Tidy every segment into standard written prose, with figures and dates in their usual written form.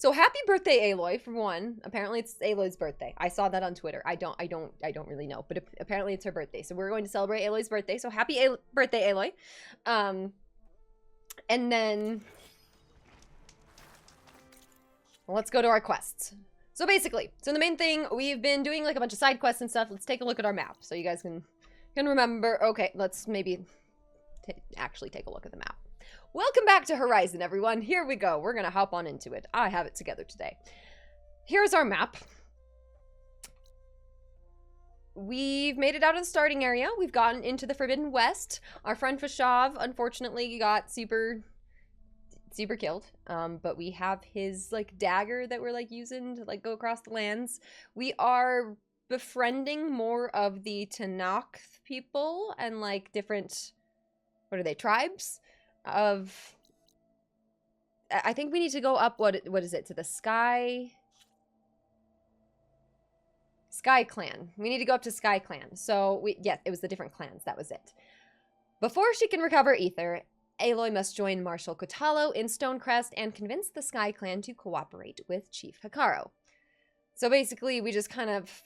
So happy birthday, Aloy, for one. Apparently it's Aloy's birthday. I saw that on Twitter. I don't really know, but apparently it's her birthday. So we're going to celebrate Aloy's birthday. So happy birthday, Aloy. And then let's go to our quests. So basically, the main thing, we've been doing like a bunch of side quests and stuff. Let's take a look at our map so you guys can remember. Okay, let's maybe actually take a look at the map. Welcome back to Horizon, everyone. Here we go. We're gonna hop on into it. I have it together today. Here's our map. We've made it out of the starting area. We've gotten into the Forbidden West. Our friend Fashav, unfortunately, got super killed. But we have his like dagger that we're like using to like go across the lands. We are befriending more of the Tanakh people and like different, what are they, tribes of, I think we need to go up, what is it, to the Sky Clan. We need to go up to Sky Clan. So yes, it was the different clans, that was it. Before she can recover Ether, Aloy must join Marshal Kotalo in Stonecrest and convince the Sky Clan to cooperate with Chief Hikaru. So basically, we just kind of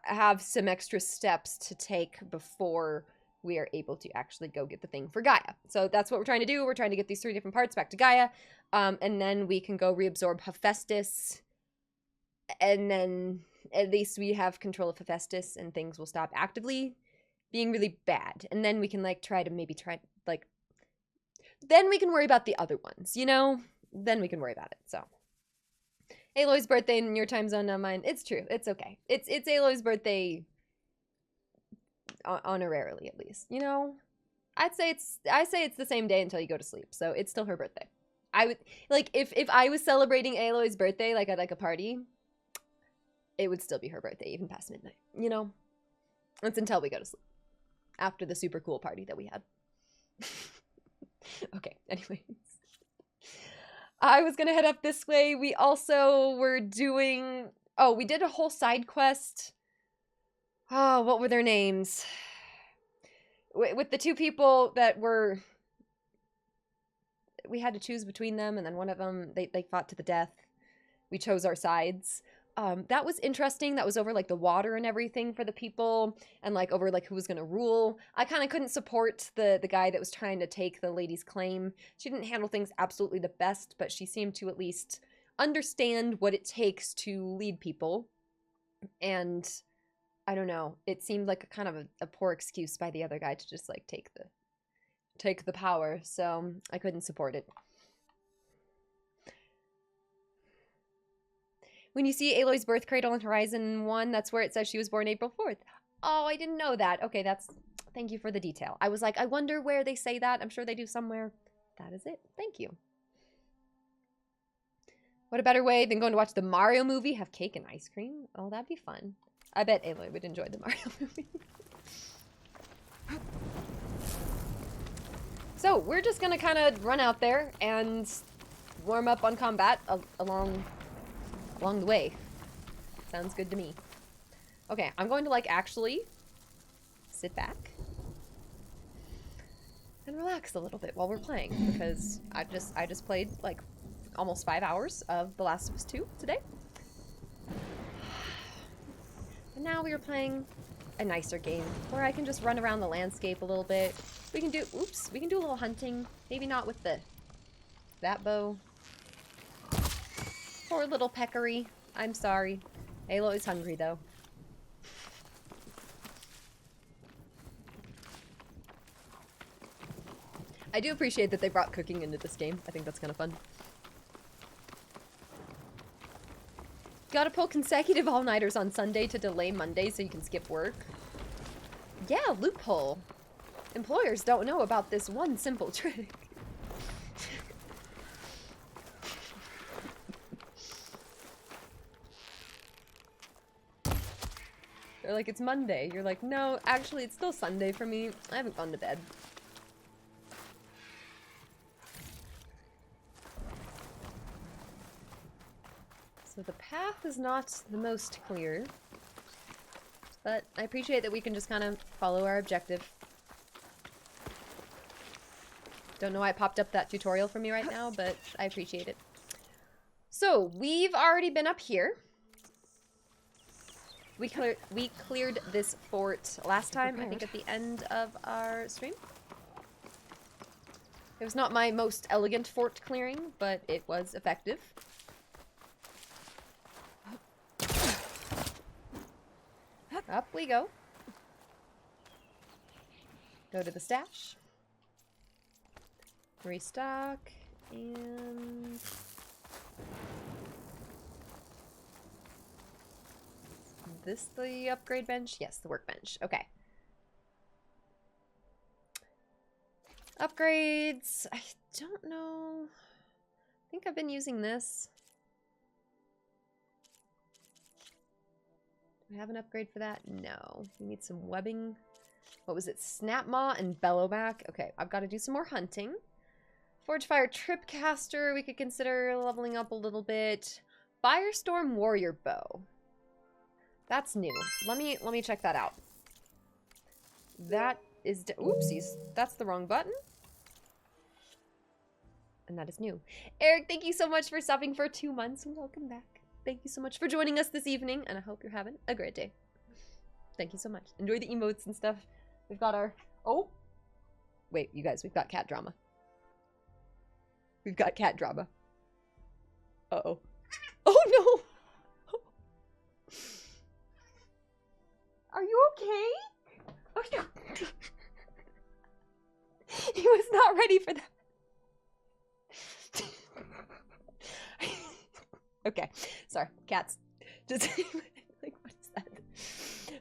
have some extra steps to take before we are able to actually go get the thing for Gaia. So that's what we're trying to do. We're trying to get these 3 different parts back to Gaia, and then we can go reabsorb Hephaestus, and then at least we have control of Hephaestus, and things will stop actively being really bad. And then we can like then we can worry about the other ones, you know? Then we can worry about it. So Aloy's birthday in your time zone, not mine. It's true. It's okay. It's Aloy's birthday honorarily, at least, you know? I say it's the same day until you go to sleep, so it's still her birthday. I would like if I was celebrating Aloy's birthday like at like a party, it would still be her birthday even past midnight, you know? It's until we go to sleep after the super cool party that we had. Okay, anyways. I was gonna head up this way. We also were doing, oh, we did a whole side quest. Oh, what were their names? With the 2 people that were, we had to choose between them, and then one of them, they fought to the death. We chose our sides. That was interesting. That was over like the water and everything for the people, and like over like who was gonna rule. I kind of couldn't support the guy that was trying to take the lady's claim. She didn't handle things absolutely the best, but she seemed to at least understand what it takes to lead people. And I don't know, it seemed like a kind of a poor excuse by the other guy to just like take the power, so I couldn't support it. When you see Aloy's birth cradle in Horizon 1, that's where it says she was born April 4th. Oh, I didn't know that. Okay, thank you for the detail. I was like, I wonder where they say that. I'm sure they do somewhere. That is it. Thank you. What a better way than going to watch the Mario movie, have cake and ice cream? Oh, that'd be fun. I bet Aloy would enjoy the Mario movie. So, we're just gonna kind of run out there and warm up on combat along the way. Sounds good to me. Okay, I'm going to like actually sit back and relax a little bit while we're playing, because I just played like almost 5 hours of The Last of Us 2 today. And now we are playing a nicer game where I can just run around the landscape a little bit. We can do a little hunting. Maybe not with that bow. Poor little peccary. I'm sorry. Aloy is hungry though. I do appreciate that they brought cooking into this game. I think that's kind of fun. Gotta pull consecutive all-nighters on Sunday to delay Monday so you can skip work. Yeah, loophole. Employers don't know about this one simple trick. They're like, it's Monday. You're like, no, actually, it's still Sunday for me. I haven't gone to bed. So the path is not the most clear, but I appreciate that we can just kind of follow our objective. Don't know why it popped up that tutorial for me right now, but I appreciate it. So, we've already been up here. We cleared this fort last time, I think at the end of our stream. It was not my most elegant fort clearing, but it was effective. Up we go. Go to the stash. Restock. And... this the upgrade bench? Yes, the workbench. Okay. Upgrades. I don't know. I think I've been using this. Do I have an upgrade for that? No. We need some webbing. What was it? Snapmaw and Bellowback. Okay, I've got to do some more hunting. Forgefire Tripcaster. We could consider leveling up a little bit. Firestorm Warrior Bow. That's new. Let me check that out. That is oopsies. That's the wrong button. And that is new. Eric, thank you so much for stopping for 2 months and welcome back. Thank you so much for joining us this evening and I hope you're having a great day. Thank you so much. Enjoy the emotes and stuff. We've got our oh. Wait, you guys, we've got cat drama. We've got cat drama. Uh-oh. Oh no. Are you okay? Oh, no. He was not ready for that. Okay, sorry, cats. Just like, what is that?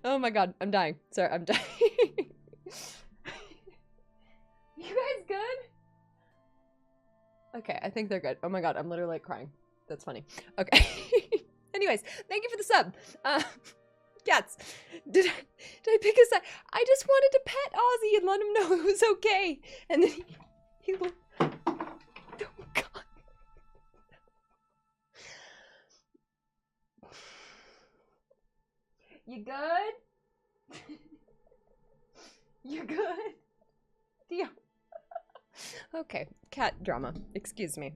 Oh my god, I'm dying. Sorry, I'm dying. You guys good? Okay, I think they're good. Oh my god, I'm literally like crying. That's funny. Okay. Anyways, thank you for the sub. Cats. Did I pick a side? I just wanted to pet Ozzy and let him know it was okay. And then he looked. Oh god. You good? You good? Deal. Okay, cat drama. Excuse me.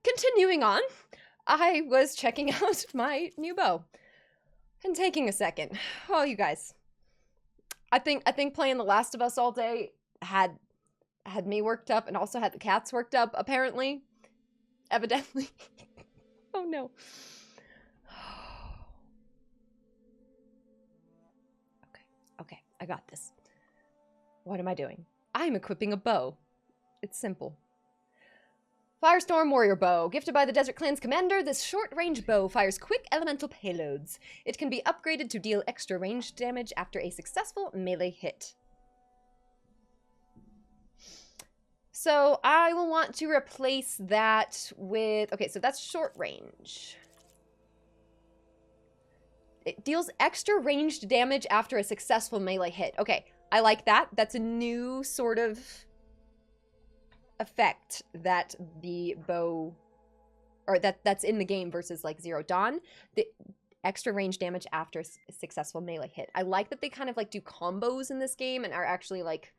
Continuing on, I was checking out my new bow and taking a second. Oh, you guys, I think playing The Last of Us all day had me worked up and also had the cats worked up. Apparently, evidently. Oh no. Okay, I got this. What am I doing? I'm equipping a bow. It's simple. Firestorm Warrior Bow. Gifted by the Desert Clan's commander, this short-range bow fires quick elemental payloads. It can be upgraded to deal extra ranged damage after a successful melee hit. So I will want to replace that with... okay, so that's short range. It deals extra ranged damage after a successful melee hit. Okay, I like that. That's a new sort of effect that the bow, or that's in the game versus like Zero Dawn. The extra range damage after a successful melee hit. I like that they kind of like do combos in this game and are actually like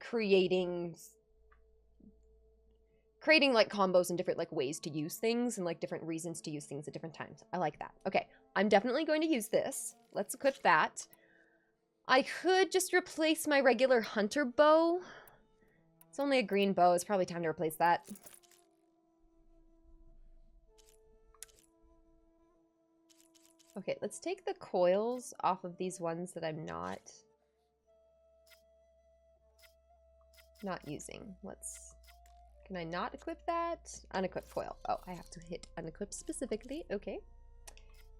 creating like combos and different like ways to use things and like different reasons to use things at different times. I like that. Okay, I'm definitely going to use this. Let's equip that. I could just replace my regular hunter bow. It's only a green bow. It's probably time to replace that. Okay, let's take the coils off of these ones that I'm not using. Can I not equip that? Unequip coil. Oh, I have to hit unequip specifically. Okay.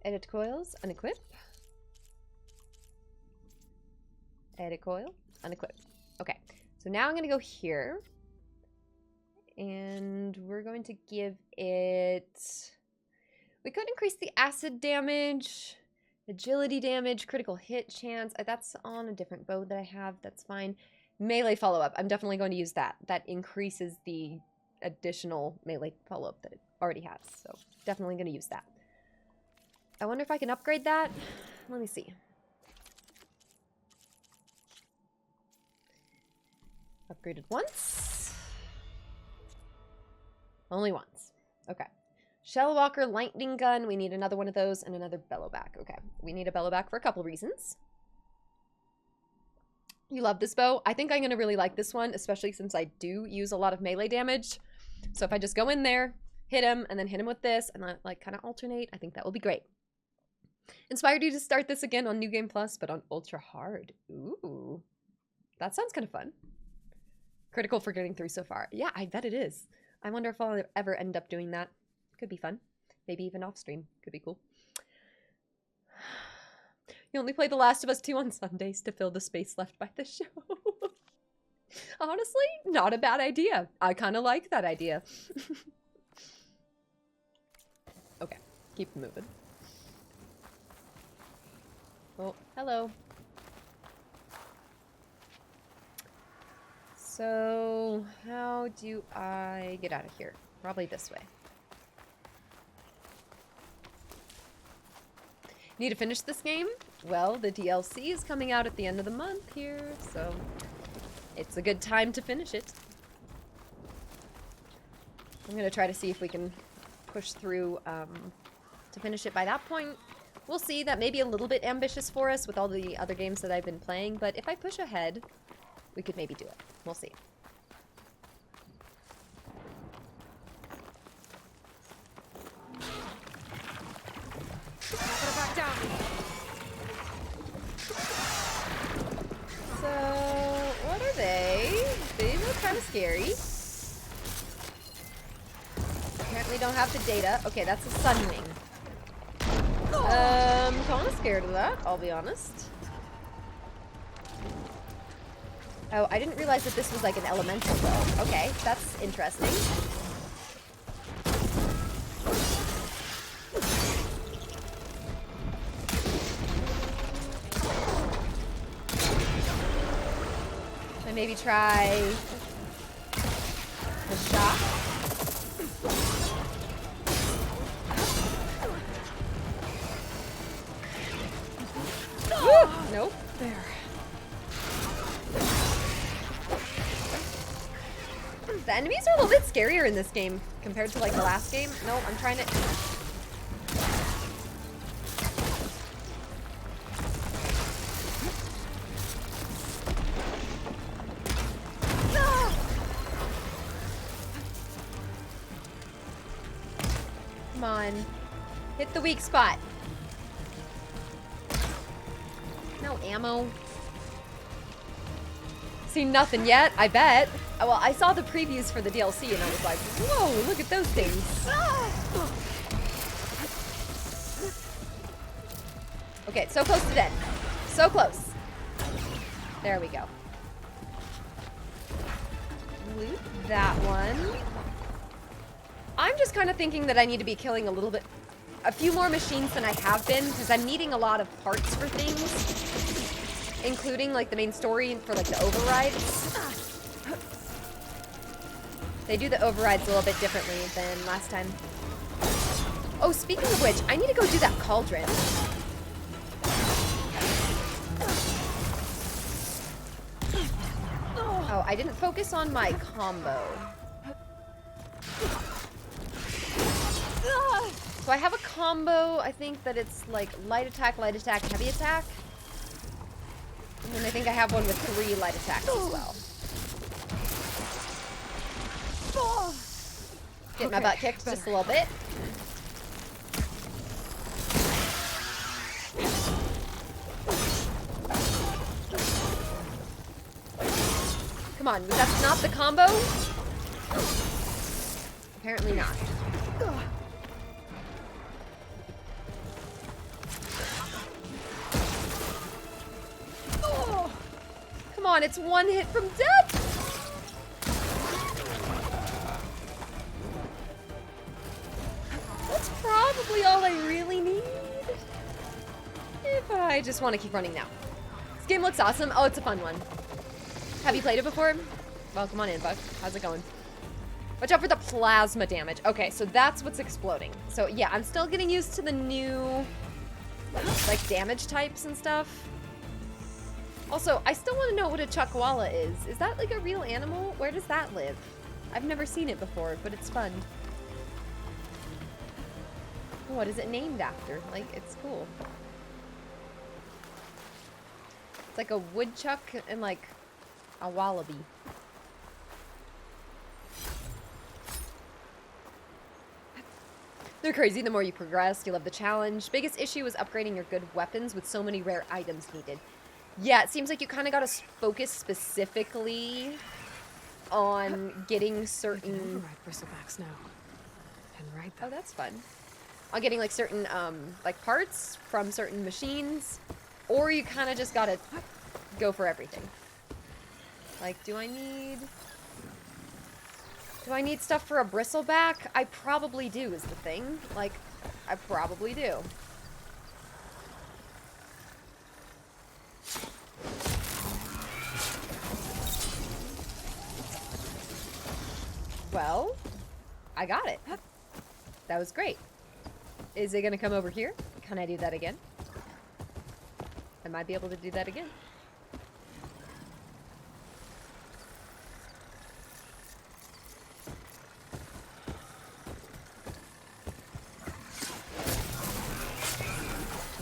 Edit coils, unequip. Edit coil, unequip. Okay. So now I'm going to go here, and we're going to give it... we could increase the acid damage, agility damage, critical hit chance. That's on a different bow that I have. That's fine. Melee follow-up. I'm definitely going to use that. That increases the additional melee follow-up that it already has. So definitely going to use that. I wonder if I can upgrade that. Let me see. Upgraded once. Only once. Okay. Shellwalker lightning gun. We need another one of those and another bellowback. Okay. We need a bellowback for a couple reasons. You love this bow? I think I'm going to really like this one, especially since I do use a lot of melee damage. So if I just go in there, hit him, and then hit him with this, and like kind of alternate, I think that will be great. Inspired you to start this again on New Game Plus, but on Ultra Hard. Ooh. That sounds kind of fun. Critical for getting through so far. Yeah, I bet it is. I wonder if I'll ever end up doing that. Could be fun. Maybe even off stream. Could be cool. You only play The Last of Us 2 on Sundays to fill the space left by the show. Honestly, not a bad idea. I kind of like that idea. Okay, keep moving. Oh, hello. So, how do I get out of here? Probably this way. Need to finish this game? Well, the DLC is coming out at the end of the month here, so it's a good time to finish it. I'm gonna try to see if we can push through to finish it by that point. We'll see. That may be a little bit ambitious for us with all the other games that I've been playing, but if I push ahead, we could maybe do it. We'll see. Back down. So, what are they? They look kind of scary. Apparently don't have the data. Okay, that's a Sunwing. Kind of scared of that, I'll be honest. Oh, I didn't realize that this was like an elemental though. Okay, that's interesting. I maybe try the shock. Woo! Nope. There. The enemies are a little bit scarier in this game compared to like the last game. No, I'm trying to... Come on. Hit the weak spot. No ammo. Seen nothing yet, I bet. Well, I saw the previews for the DLC and I was like, whoa, look at those things. Okay, so close to dead. So close. There we go. Loot that one. I'm just kind of thinking that I need to be killing a few more machines than I have been, because I'm needing a lot of parts for things, including like the main story for like the overrides. They do the overrides a little bit differently than last time. Oh, speaking of which, I need to go do that Cauldron. Oh, I didn't focus on my combo. So I have a combo, I think that it's like light attack, heavy attack. And then I think I have one with 3 light attacks as well. Get my butt kicked just a little bit. Come on, that's not the combo? Apparently not. Come on, it's one hit from death! That's probably all I really need. If I just want to keep running now. This game looks awesome. Oh, it's a fun one. Have you played it before? Well, come on in, bud. How's it going? Watch out for the plasma damage. Okay, so that's what's exploding. So yeah, I'm still getting used to the new, like, damage types and stuff. Also, I still want to know what a chuckwalla is. Is that like a real animal? Where does that live? I've never seen it before, but it's fun. What is it named after? Like, it's cool. It's like a woodchuck and like a wallaby. They're crazy the more you progress. You love the challenge. Biggest issue is upgrading your good weapons with so many rare items needed. Yeah, it seems like you kind of got to focus specifically on getting certain... Bristlebacks now. And right. Oh, that's fun. On getting like certain like parts from certain machines, or you kind of just gotta go for everything. Like, do I need stuff for a bristleback? I probably do is the thing. Like, I probably do. Well, I got it. That was great. Is it gonna come over here? Can I do that again? I might be able to do that again.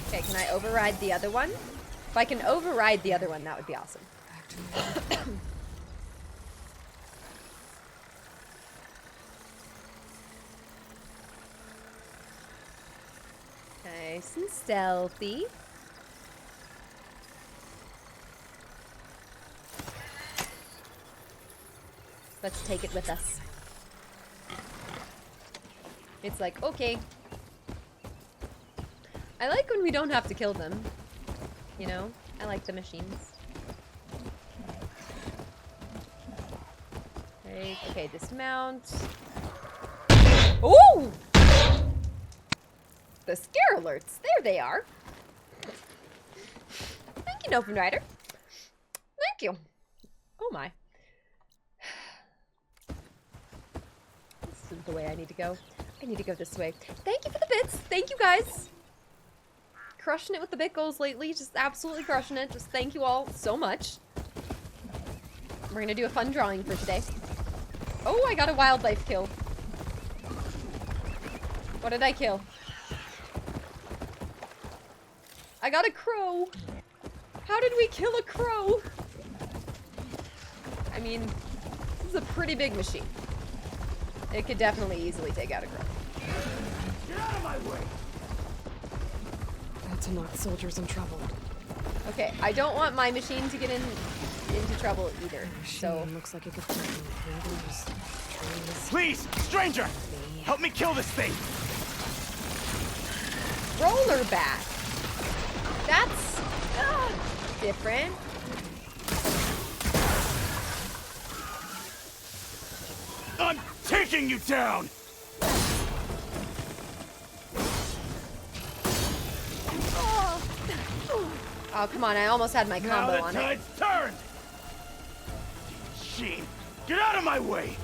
Okay, can I override the other one? If I can override the other one, that would be awesome. Nice and stealthy. Let's take it with us. It's like, okay. I like when we don't have to kill them. You know? I like the machines. Okay, dismount. Ooh! The scare alerts. There they are. Thank you, Nophin Rider. Thank you. Oh my. This isn't the way I need to go. I need to go this way. Thank you for the bits. Thank you, guys. Crushing it with the bit goals lately. Just absolutely crushing it. Just thank you all so much. We're gonna do a fun drawing for today. Oh, I got a wildlife kill. What did I kill? I got a crow. How did we kill a crow? I mean, this is a pretty big machine. It could definitely easily take out a crow. Get out of my way! Not to knock soldiers in trouble. Okay, I don't want my machine to get into trouble either. So looks like it could trees. Please, stranger! Help me kill this thing! roller back. That's different. I'm taking you down! Oh, come on, I almost had my combo on it. Now the tide's turned! Machine, get out of my way!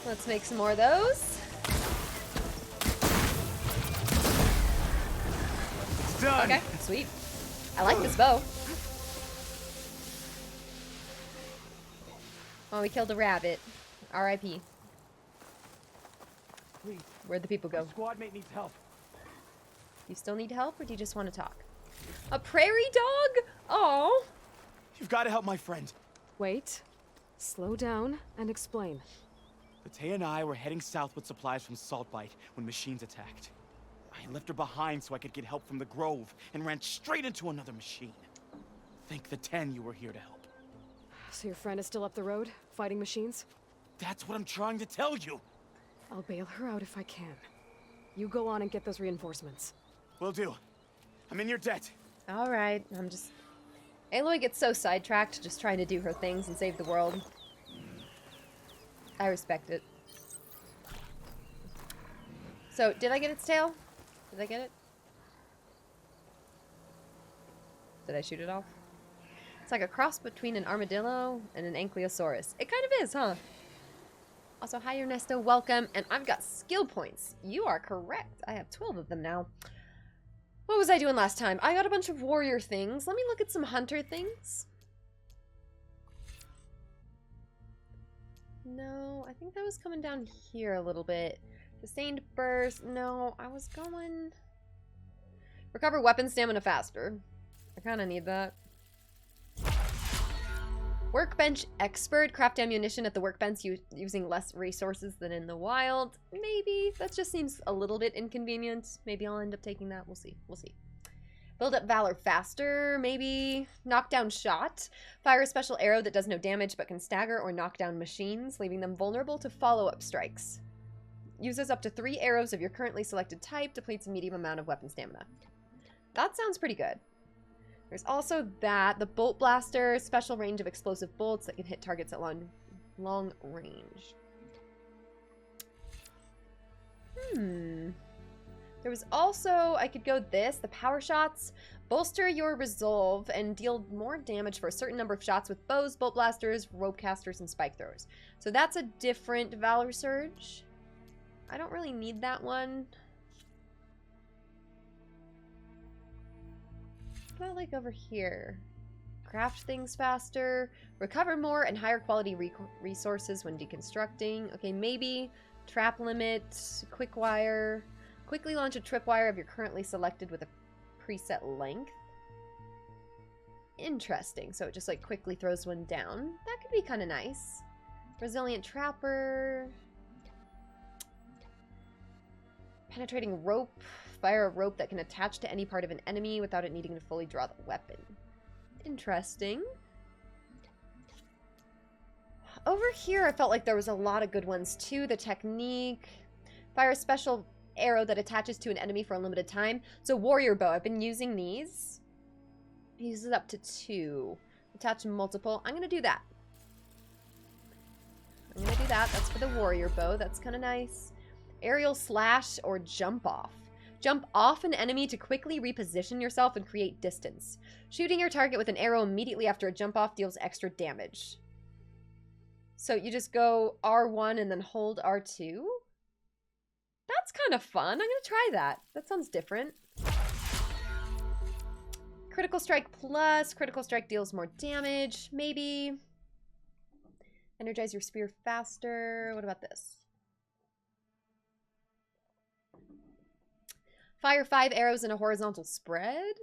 Let's make some more of those. It's done! Okay, sweet. I like this bow. Oh, we killed a rabbit. R.I.P. Please, Where'd the people go? my squad mate needs help. You still need help, or do you just want to talk? A prairie dog? Oh. You've got to help my friend. Wait. Slow down and explain. Battea and I were heading south with supplies from Saltbite when machines attacked. I left her behind so I could get help from the Grove and ran straight into another machine. Thank the 10 you were here to help. So your friend is still up the road, fighting machines? That's what I'm trying to tell you. I'll bail her out if I can. You go on and get those reinforcements. Will do. I'm in your debt. All right, I'm just... Aloy gets so sidetracked just trying to do her things and save the world. I respect it. So, did I get its tail? Did I get it? Did I shoot it off? It's like a cross between an armadillo and an ankylosaurus. It kind of is, huh? Also, hi Ernesto, welcome. And I've got skill points. You are correct. I have 12 of them now. What was I doing last time? I got a bunch of warrior things. Let me look at some hunter things. No, I think that was coming down here a little bit. Sustained burst. No, I was going... Recover weapon stamina faster. I kind of need that. Workbench expert. Craft ammunition at the workbench using less resources than in the wild. Maybe. That just seems a little bit inconvenient. Maybe I'll end up taking that. We'll see. We'll see. Build up valor faster. Maybe. Knockdown shot. Fire a special arrow that does no damage but can stagger or knock down machines, leaving them vulnerable to follow-up strikes. Uses up to 3 arrows of your currently selected type. Depletes a medium amount of weapon stamina. That sounds pretty good. There's also that. The bolt blaster. Special range of explosive bolts that can hit targets at long range. There was also, I could go this, the power shots. Bolster your resolve and deal more damage for a certain number of shots with bows, bolt blasters, rope casters, and spike throwers. So that's a different Valor Surge. I don't really need that one. What about like over here? Craft things faster, recover more and higher quality resources when deconstructing. Okay, maybe trap limit, quick wire. Quickly launch a tripwire if you're currently selected with a preset length. Interesting. So it just like quickly throws one down. That could be kind of nice. Resilient trapper. Penetrating rope. Fire a rope that can attach to any part of an enemy without it needing to fully draw the weapon. Interesting. Over here, I felt like there was a lot of good ones too. The technique. Fire a special arrow that attaches to an enemy for a limited time. So warrior bow. I've been using these. It uses up to 2. Attach multiple. I'm going to do that. I'm going to do that. That's for the warrior bow. That's kind of nice. Aerial slash or jump off. Jump off an enemy to quickly reposition yourself and create distance. Shooting your target with an arrow immediately after a jump off deals extra damage. So you just go R1 and then hold R2? That's kind of fun. I'm going to try that. That sounds different. Critical strike plus. Critical strike deals more damage. Maybe. Energize your spear faster. What about this? Fire 5 arrows in a horizontal spread.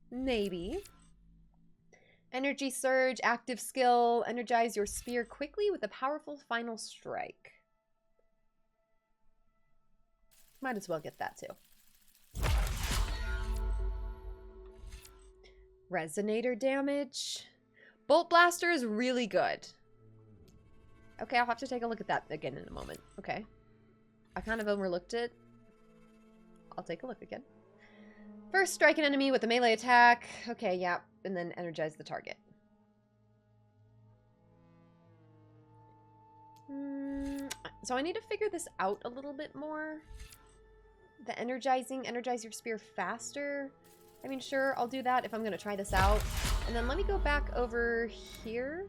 Maybe. Energy surge, active skill. Energize your spear quickly with a powerful final strike. Might as well get that too. Resonator damage. Bolt blaster is really good. Okay, I'll have to take a look at that again in a moment. Okay. I kind of overlooked it. I'll take a look again. First, strike an enemy with a melee attack. Okay, yeah. And then energize the target. So I need to figure this out a little bit more. The energize your spear faster. I mean, sure, I'll do that if I'm going to try this out. And then let me go back over here.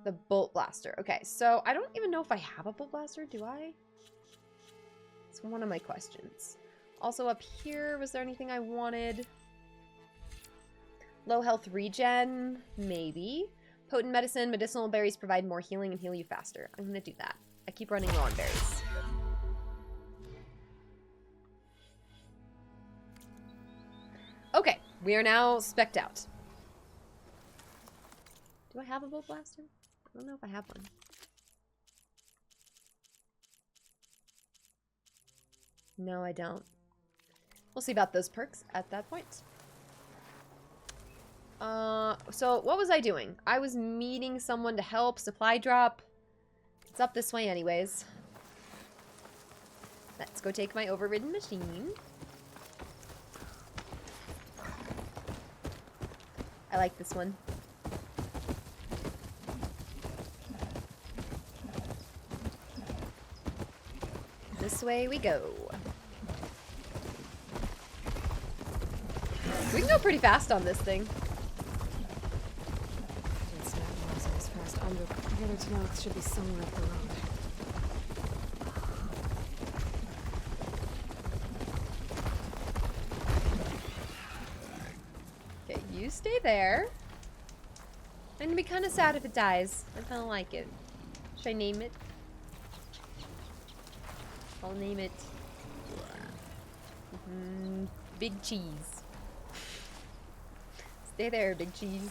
The bolt blaster. Okay, so I don't even know if I have a bolt blaster. Do I? It's one of my questions. Also up here, was there anything I wanted? Low health regen, maybe. Potent medicine, medicinal berries provide more healing and heal you faster. I'm going to do that. I keep running low on berries. Okay, we are now spec'd out. Do I have a bolt blaster? I don't know if I have one. No, I don't. We'll see about those perks at that point. So what was I doing? I was meeting someone to help. Supply drop. It's up this way anyways. Let's go take my overridden machine. I like this one. This way we go. We can go pretty fast on this thing. It's not as fast under. The other tunnels should be somewhere up the road. You stay there. I'm gonna be kind of sad if it dies. I kind of like it. Should I name it? I'll name it Big Cheese. Stay there, Big Cheese.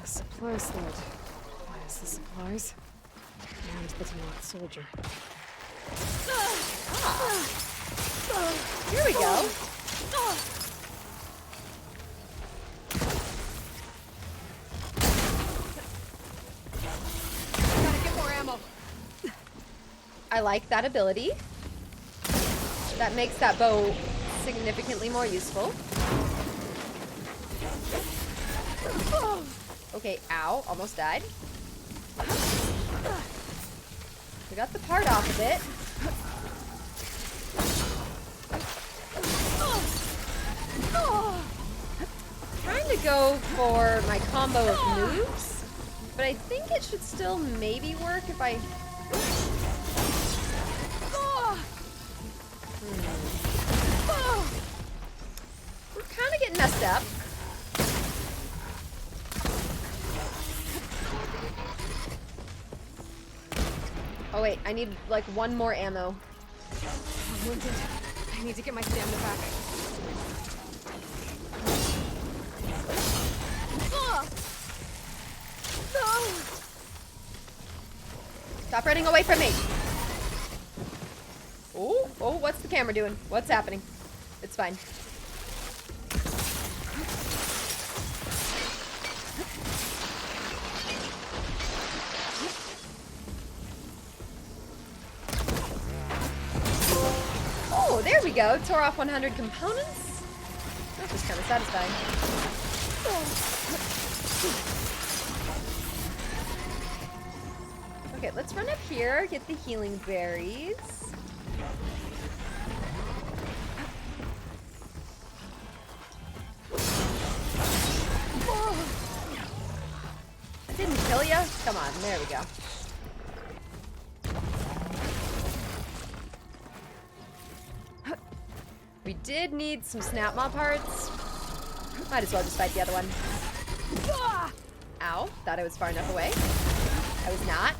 Supply slot. Why is the supplies? And the Tenant soldier. Here we go. Gotta get more ammo. I like that ability. That makes that bow significantly more useful. Okay, ow, almost died. We got the part off of it. Trying to go for my combo of moves, but I think it should still maybe work if I... We're kind of getting messed up. Oh wait, I need like one more ammo. I'm wounded. I need to get my stamina back. Stop running away from me. Oh, what's the camera doing? What's happening? It's fine. Oh, there we go. Tore off 100 components. That was kind of satisfying. Okay, let's run up here, get the healing berries. That didn't kill ya? Come on, there we go. We did need some snap mob parts. Might as well just fight the other one. Ow, thought I was far enough away. I was not.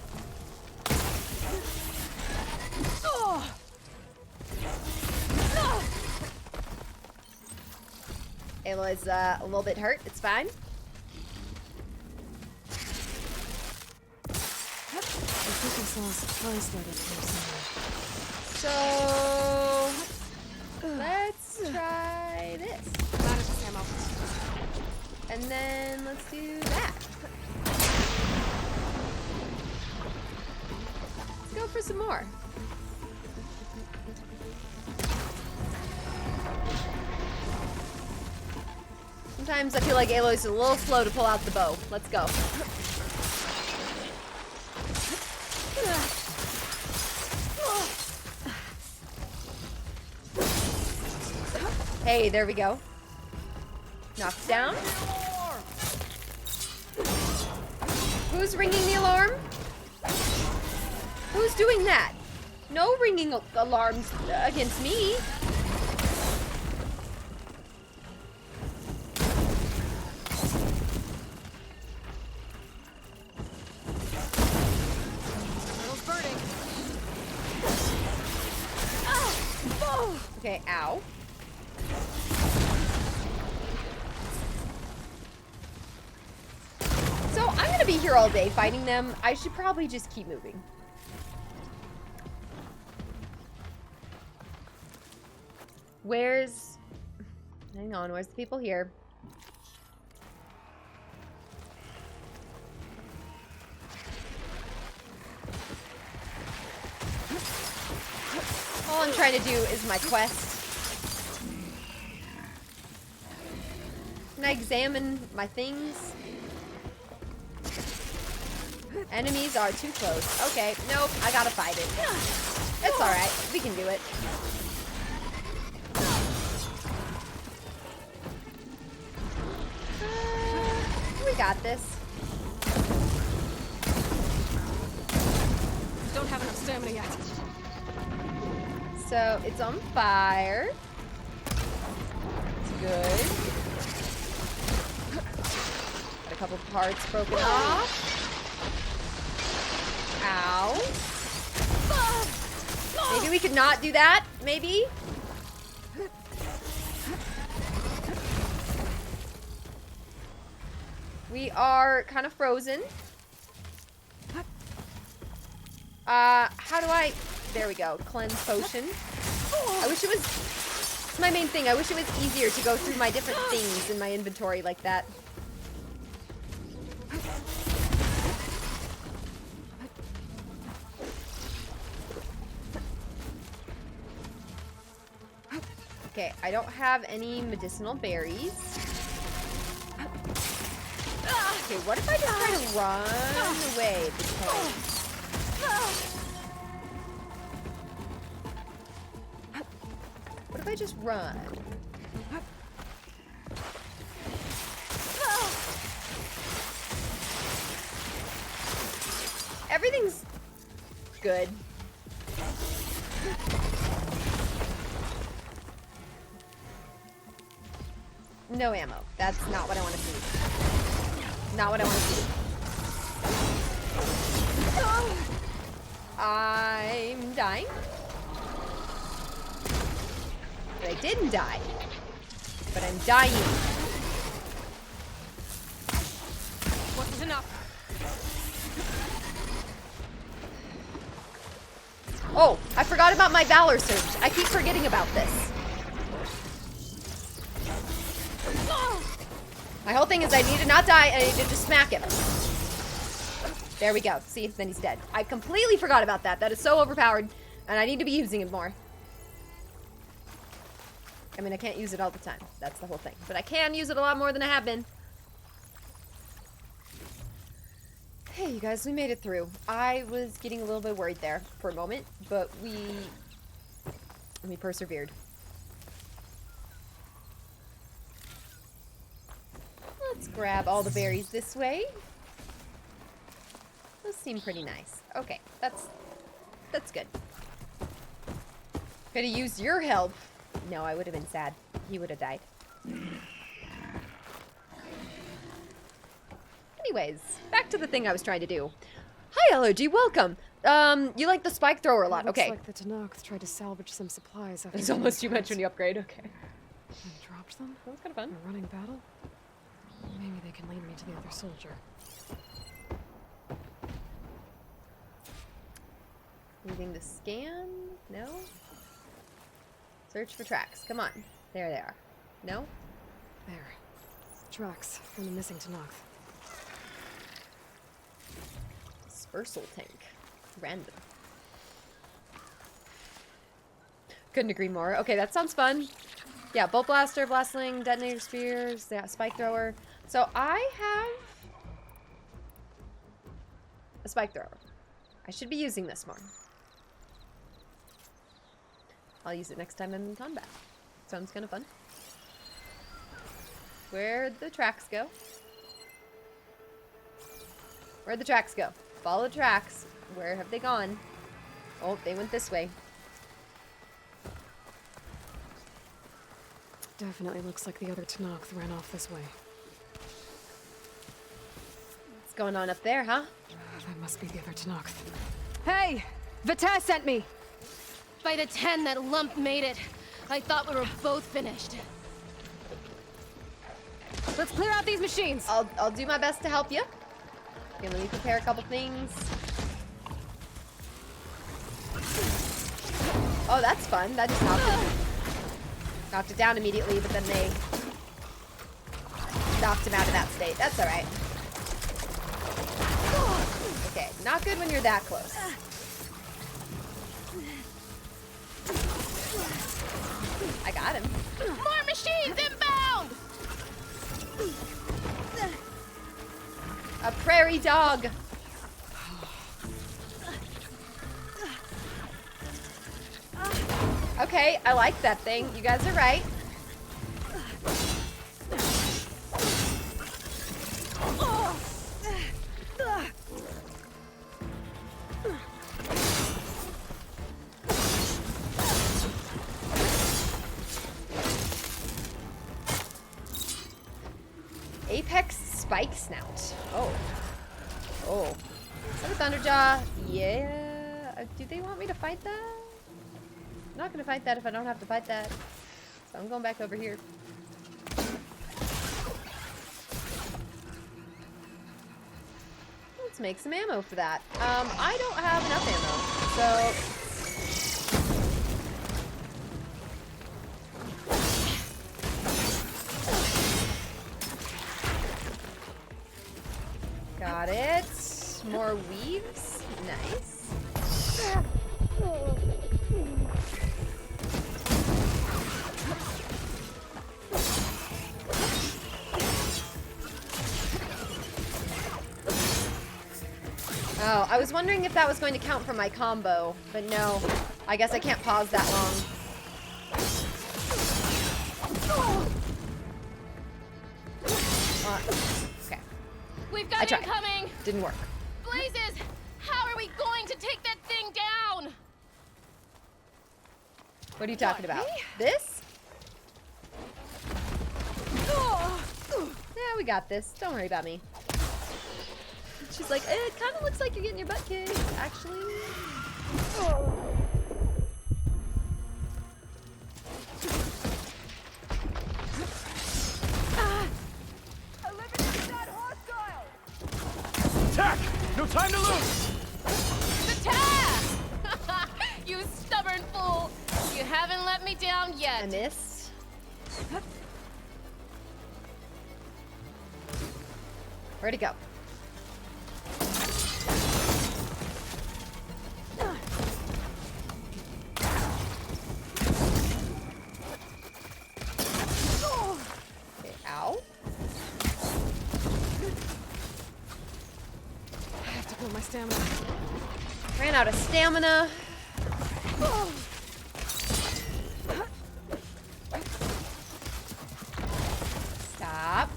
Aloy's a little bit hurt. It's fine. I think I saw a supply slot up here somewhere. So let's try this. Manage this ammo. And then let's do that. Let's go for some more. Sometimes I feel like Aloy's a little slow to pull out the bow. Let's go. Hey, there we go. Knocked down. Who's ringing the alarm? Who's doing that? No ringing alarms against me. Burning. Okay, ow. So I'm gonna be here all day fighting them. I should probably just keep moving. Where's... Hang on, where's the people here? All I'm trying to do is my quest. Can I examine my things? Enemies are too close. Okay, nope, I gotta fight it. It's alright, we can do it. We got this. Don't have enough stamina yet. So it's on fire. It's good. Heart's broken off. Ow. Maybe we could not do that. Maybe. We are kind of frozen. How do I... There we go. Cleanse potion. I wish it was... It's my main thing. I wish it was easier to go through my different things in my inventory like that. Okay, I don't have any medicinal berries. Okay, what if I just try to run away at this point? What if I just run? Everything's good. No ammo. That's not what I want to see. Not what I want to see. I'm dying. But I didn't die. But I'm dying. Wasn't enough. Oh, I forgot about my Valor Surge. I keep forgetting about this. My whole thing is I need to not die and I need to just smack him. There we go. See, then he's dead. I completely forgot about that. That is so overpowered and I need to be using it more. I mean, I can't use it all the time. That's the whole thing. But I can use it a lot more than I have been. Hey, you guys, we made it through. I was getting a little bit worried there for a moment, but we persevered. Let's grab all the berries this way. Those seem pretty nice. Okay, that's good. Could have used your help. No, I would have been sad. He would have died. Anyways, back to the thing I was trying to do. Hi, LOG, welcome. You like the spike thrower a lot. Okay. Looks like the Tanakh tried to salvage some supplies after It's almost too much when you upgrade. Okay. and dropped them. That was kind of fun. In a running battle. Maybe they can lead me to the other soldier. Using the scan? No? Search for tracks. Come on. There they are. No? There. Tracks from the missing Tanakh. Dispersal tank. Random. Couldn't agree more. Okay, that sounds fun. Yeah, bolt blaster, blastling, detonator spears, yeah, spike thrower. So I have a spike thrower. I should be using this more. I'll use it next time I'm in combat. Sounds kind of fun. Where'd the tracks go? Where'd the tracks go? Follow the tracks. Where have they gone? Oh, they went this way. Definitely looks like the other Tanakh ran off this way. What's going on up there, huh? That must be the other Tanakh. Hey! Vita sent me! By the 10 that lump made it, I thought we were both finished. Let's clear out these machines! I'll do my best to help you. Okay, let me prepare a couple things. Oh, that's fun. That just knocked it down immediately, but then they knocked him out of that state. That's alright. Okay, not good when you're that close. I got him. More machines inbound! A prairie dog. Okay, I like that thing. You guys are right. spike snout. Oh. Oh. Is that a Thunderjaw? Yeah. Do they want me to fight that? I'm not gonna fight that if I don't have to fight that. So I'm going back over here. Let's make some ammo for that. I don't have enough ammo, so... Got it. More weaves. Nice. Oh, I was wondering if that was going to count for my combo, but no. I guess I can't pause that long. Okay. We've got incoming! Didn't work. Blazes! How are we going to take that thing down? What are you talking about? This? Yeah, we got this. Don't worry about me. She's like, it kind of looks like you're getting your butt kicked, actually. Attack! No time to lose! Attack! You stubborn fool! You haven't let me down I yet. missed. Where'd it go? Okay, ow. I have to build my stamina. Ran out of stamina. Stop.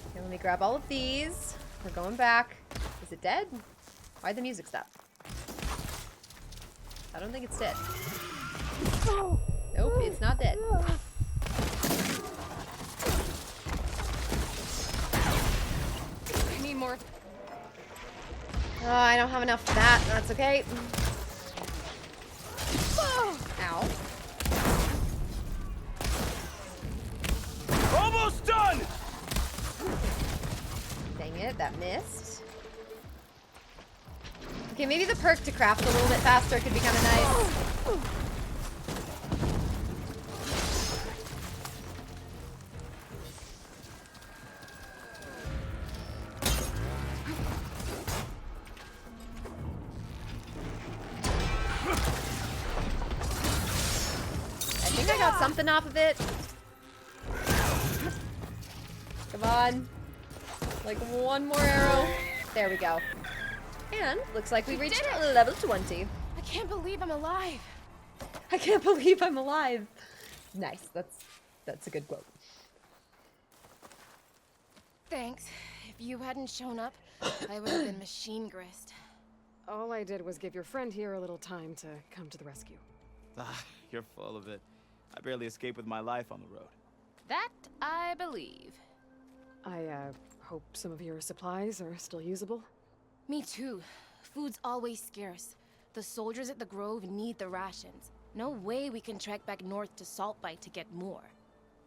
Okay, let me grab all of these. We're going back. Is it dead? Why'd the music stop? I don't think it's dead. Nope, it's not dead. I need more. Oh, I don't have enough for that. That's okay. Ow. Almost done! Dang it, that missed. Okay, maybe the perk to craft a little bit faster could be kind of nice. I think I got something off of it. Come on. Like one more arrow. There we go. And looks like we reached level 20. I can't believe I'm alive. I can't believe I'm alive. Nice. That's a good quote. Thanks. If you hadn't shown up, I would have been machine grist. All I did was give your friend here a little time to come to the rescue. Ah, you're full of it. I barely escaped with my life on the road. That I believe. I, hope some of your supplies are still usable. Me too. Food's always scarce. The soldiers at the Grove need the rations. No way we can trek back north to Saltbite to get more.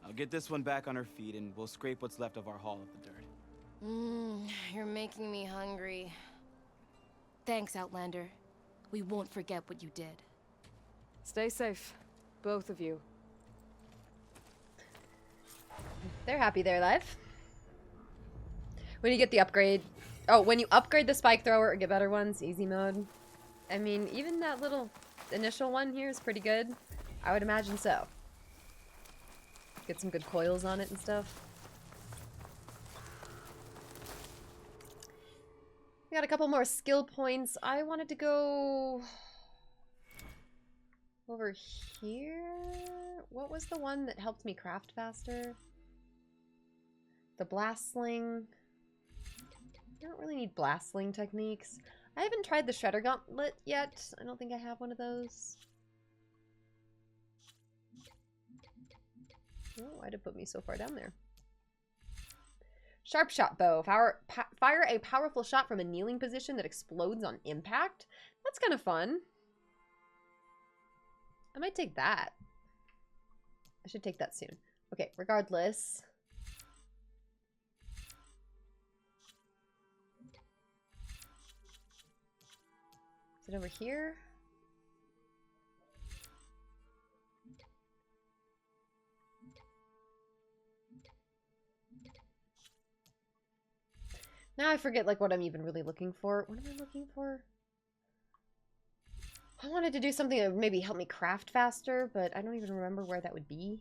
I'll get this one back on her feet and we'll scrape what's left of our haul of the dirt. You're making me hungry. Thanks, Outlander. We won't forget what you did. Stay safe, both of you. They're happy they're alive. When you get the upgrade... Oh, when you upgrade the spike thrower or get better ones, easy mode. I mean, even that little initial one here is pretty good. I would imagine so. Get some good coils on it and stuff. We got a couple more skill points. I wanted to go... over here? What was the one that helped me craft faster? The blast sling. I don't really need blast sling techniques. I haven't tried the Shredder Gauntlet yet. I don't think I have one of those. Oh, why'd it put me so far down there? Sharp shot bow. Fire a powerful shot from a kneeling position that explodes on impact. That's kind of fun. I might take that. I should take that soon. Okay, regardless. Is it over here? Now I forget like what I'm even really looking for. What am I looking for? I wanted to do something that would maybe help me craft faster, but I don't even remember where that would be.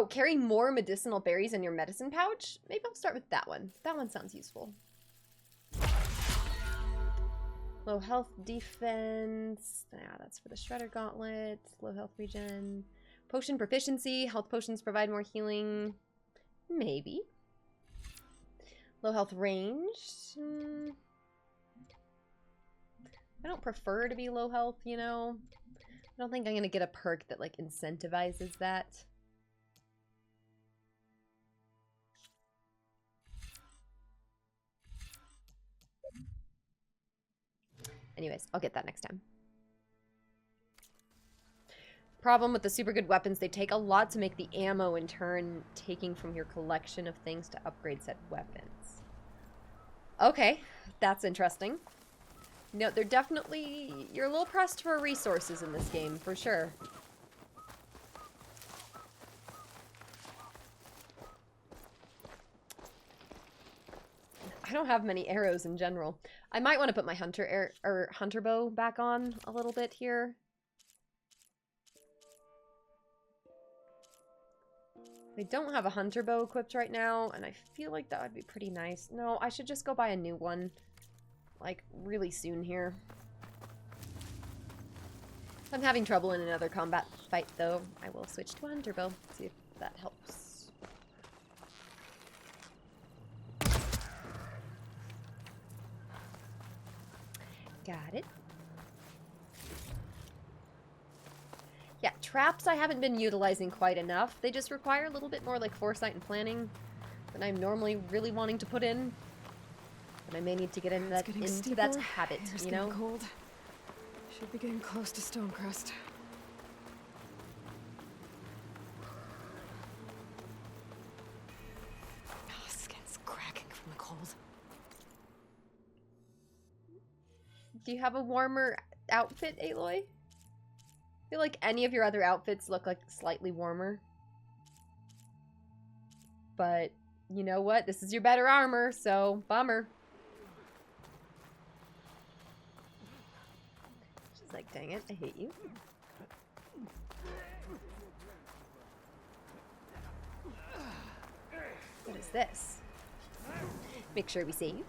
Carry more medicinal berries in your medicine pouch? Maybe I'll start with that one. That one sounds useful. Low health defense. Yeah, that's for the Shredder Gauntlet. Low health regen. Potion proficiency. Health potions provide more healing. Maybe. Low health range. I don't prefer to be low health, you know. I don't think I'm going to get a perk that like incentivizes that. Anyways, I'll get that next time. Problem with the super good weapons, they take a lot to make the ammo in turn, taking from your collection of things to upgrade said weapons. Okay, that's interesting. No, they're definitely... You're a little pressed for resources in this game, for sure. I don't have many arrows in general. I might want to put my hunter bow back on a little bit here. I don't have a hunter bow equipped right now, and I feel like that would be pretty nice. No, I should just go buy a new one, like, really soon here. If I'm having trouble in another combat fight, though, I will switch to a hunter bow, see if that helps. Got it. Yeah, traps I haven't been utilizing quite enough. They just require a little bit more like foresight and planning than I'm normally really wanting to put in. But I may need to get into that habit, you know? Cold. Should be getting close to Stonecrest. Oh, skin's cracking from the cold. Do you have a warmer outfit, Aloy? I feel like any of your other outfits look like slightly warmer. But, you know what? This is your better armor, so bummer. She's like, dang it, I hate you. What is this? Make sure we save.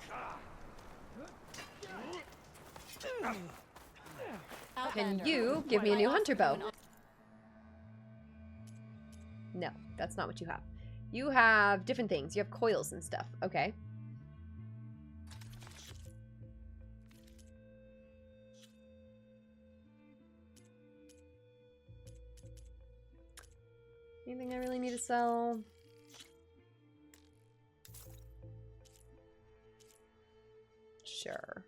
Can you give me a new hunter bow? No, that's not what you have. You have different things. You have coils and stuff. Okay. Anything I really need to sell? Sure.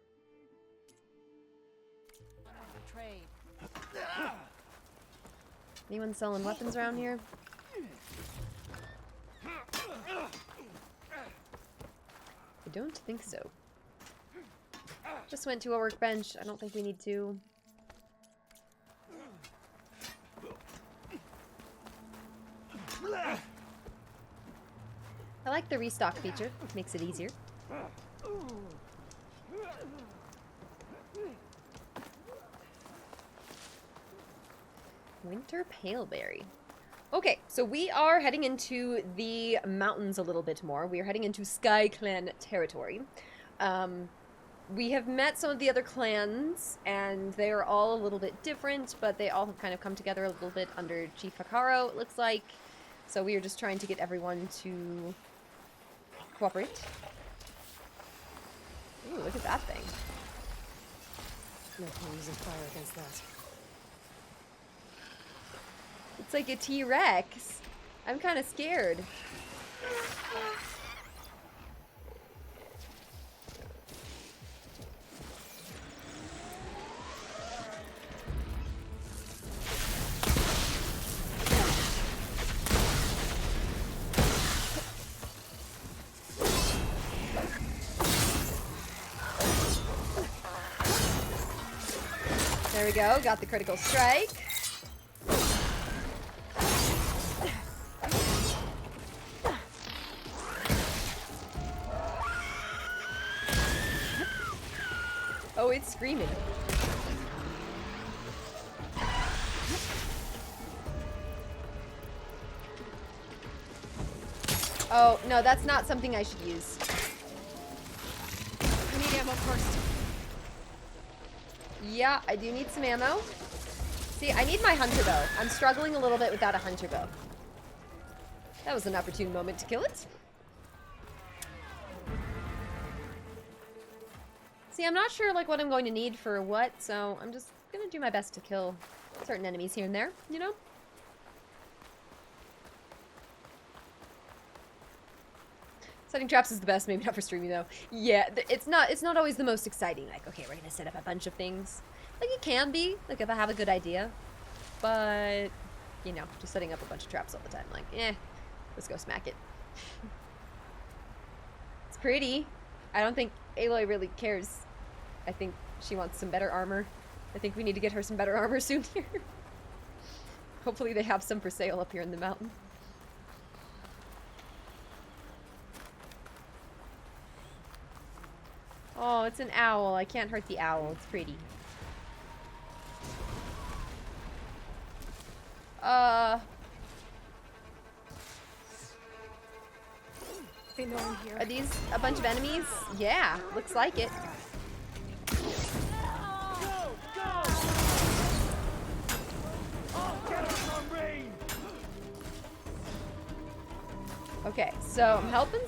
Anyone selling weapons around here? I don't think so. Just went to a workbench. I don't think we need to. I like the restock feature. It makes it easier. Winter Paleberry. Okay, so we are heading into the mountains a little bit more. We are heading into Sky Clan territory. We have met some of the other clans, and they are all a little bit different, but they all have kind of come together a little bit under Chief Hikaro, it looks like. So we are just trying to get everyone to Cooperate. Ooh, look at that thing. No point using fire against that. It's like a T-Rex. I'm kind of scared. There we go, got the critical strike. Oh, it's screaming. Oh, no, that's not something I should use. I need ammo first. Yeah, I do need some ammo. See, I need my hunter bow. I'm struggling a little bit without a hunter bow. That was an opportune moment to kill it. See, I'm not sure like what I'm going to need for what, so I'm just gonna do my best to kill certain enemies here and there, you know? Setting traps is the best, maybe not for streaming though. Yeah, it's not always the most exciting. Like, okay, we're gonna set up a bunch of things. Like, it can be, like, if I have a good idea. But, you know, just setting up a bunch of traps all the time. Like, let's go smack it. It's pretty. I don't think Aloy really cares. I think she wants some better armor. I think we need to get her some better armor soon here. Hopefully they have some for sale up here in the mountain. Oh, it's an owl. I can't hurt the owl. It's pretty. They know I'm here. Are these a bunch of enemies? Yeah, looks like it. Okay, so I'm helping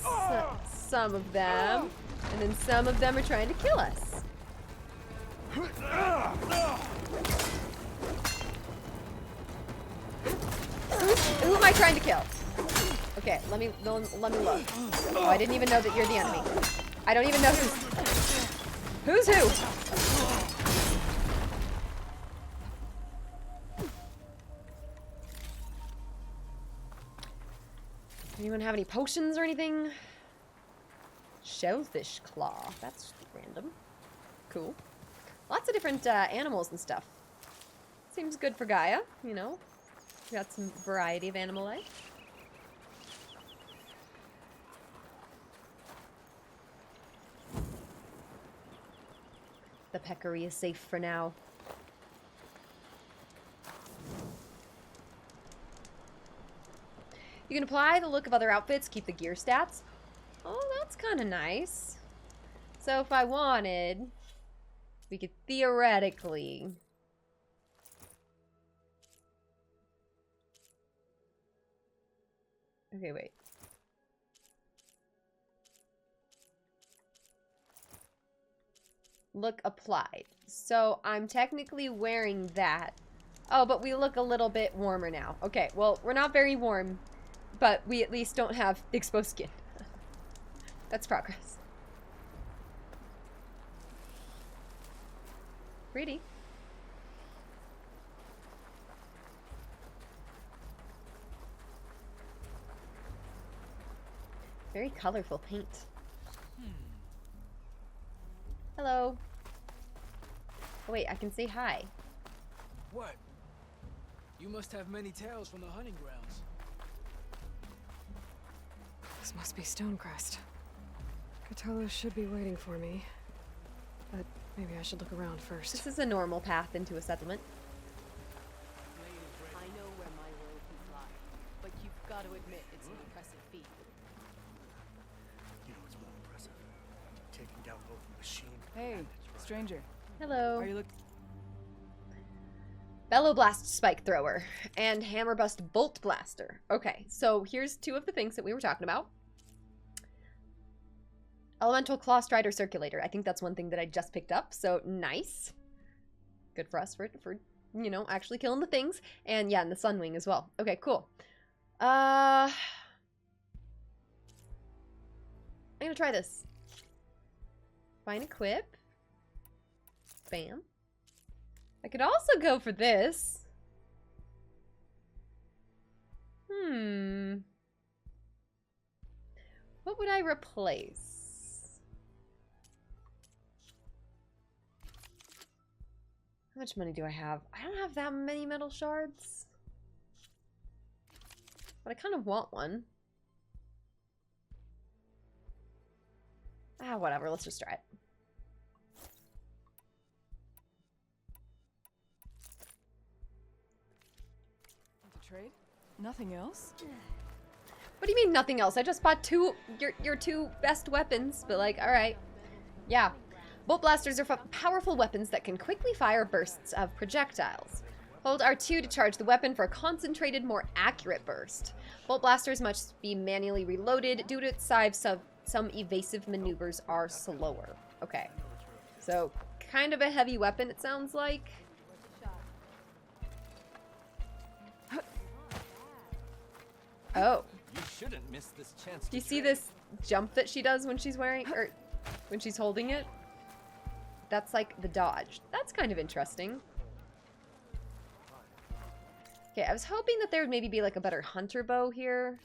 some of them, and then some of them are trying to kill us. Who am I trying to kill? Okay, let me look. Oh, I didn't even know that you're the enemy. I don't even know who's who. Anyone have any potions or anything? Shellfish claw. That's random. Cool. Lots of different animals and stuff. Seems good for Gaia, you know. Got some variety of animal life. The peccary is safe for now. You can apply the look of other outfits, keep the gear stats. Oh, that's kind of nice. So if I wanted, we could theoretically... Okay, wait. Look applied. So I'm technically wearing that. Oh, but we look a little bit warmer now. Okay, well, we're not very warm, but we at least don't have exposed skin. That's progress. Pretty. Very colorful paint. Hello. Oh, wait, I can say hi. What? You must have many tales from the hunting grounds. This must be Stonecrest. Cthulhu should be waiting for me. But maybe I should look around first. This is a normal path into a settlement. I know where my world can fly, but you've got to admit it's an impressive feat. You know what's more impressive? Taking down both the machine. Hey, stranger. Hello. Are you look? Bellow Blast Spike Thrower and Hammer Bust Bolt Blaster. Okay, so here's two of the things that we were talking about. Elemental Claw Strider Circulator. I think that's one thing that I just picked up, so nice. Good for us for you know, actually killing the things. And yeah, and the Sunwing as well. Okay, cool. I'm gonna try this. Find equip. Bam. I could also go for this. What would I replace? How much money do I have? I don't have that many metal shards. But I kind of want one. Ah, whatever. Let's just try it. Want to trade? Nothing else? What do you mean nothing else? I just bought your two best weapons, but like, alright. Yeah. Bolt blasters are powerful weapons that can quickly fire bursts of projectiles. Hold R2 to charge the weapon for a concentrated, more accurate burst. Bolt blasters must be manually reloaded. Due to its size, some evasive maneuvers are slower. Okay. So, kind of a heavy weapon, it sounds like. Oh. You shouldn't miss this chance. Do you see this jump that she does when she's wearing, or when she's holding it? That's like the dodge. That's kind of interesting. Okay, I was hoping that there would maybe be like a better hunter bow here.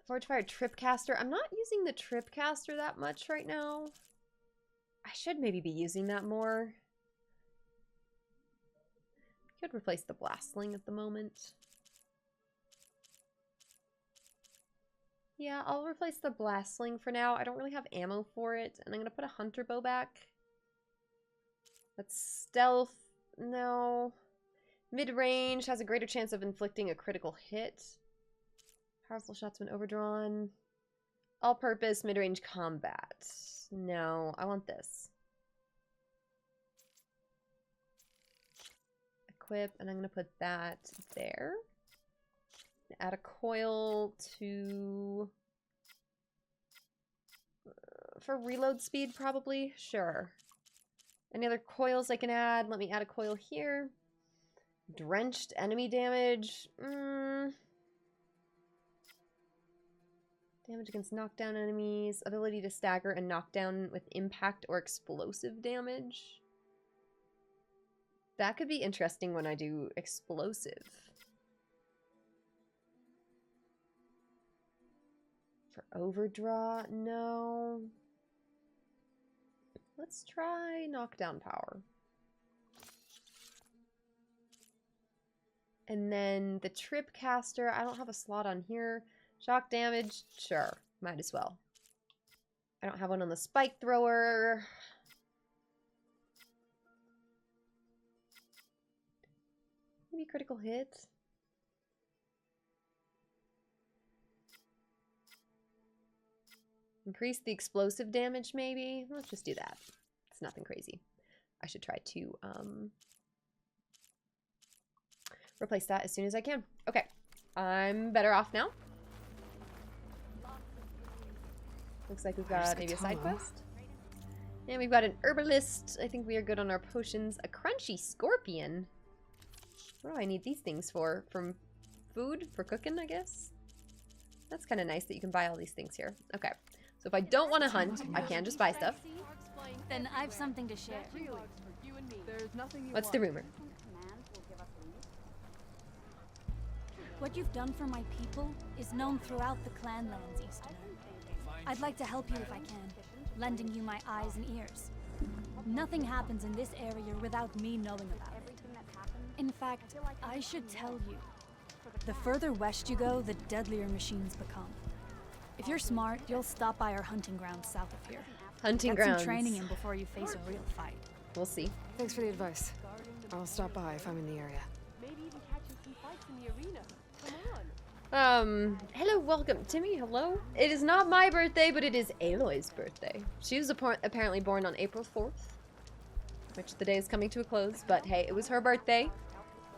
Forge Fire Tripcaster. I'm not using the Tripcaster that much right now. I should maybe be using that more. Could replace the Blast Sling at the moment. Yeah, I'll replace the Blast Sling for now. I don't really have ammo for it, and I'm going to put a Hunter Bow back. That's stealth. No. Mid-range has a greater chance of inflicting a critical hit. Powerful shots when overdrawn. All-purpose mid-range combat. No, I want this. Equip, and I'm going to put that there. Add a coil to... for reload speed, probably? Sure. Any other coils I can add? Let me add a coil here. Drenched enemy damage. Damage against knockdown enemies. Ability to stagger and knockdown with impact or explosive damage. That could be interesting when I do explosive. For overdraw, no. Let's try knockdown power. And then the Tripcaster, I don't have a slot on here. Shock damage, sure, might as well. I don't have one on the spike thrower. Maybe critical hit. Increase the explosive damage, maybe? Let's just do that. It's nothing crazy. I should try to replace that as soon as I can. Okay, I'm better off now. Looks like we've got maybe a side quest. And we've got an herbalist. I think we are good on our potions. A crunchy scorpion. What do I need these things for? From food? For cooking, I guess? That's kind of nice that you can buy all these things here. Okay. So if I don't want to hunt, I can just buy stuff. Then I've something to share. What's the rumor? What you've done for my people is known throughout the clanlands, Easterner. I'd like to help you if I can, lending you my eyes and ears. Nothing happens in this area without me knowing about it. In fact, I should tell you. The further west you go, the deadlier machines become. If you're smart, you'll stop by our hunting grounds south of here. Hunting Get grounds. some training in before you face a real fight. We'll see. Thanks for the advice. I'll stop by if I'm in the area. Maybe even catching some fights in the arena. Come on. Hello, welcome. Timmy, hello? It is not my birthday, but it is Aloy's birthday. She was apparently born on April 4th, which the day is coming to a close, but hey, it was her birthday.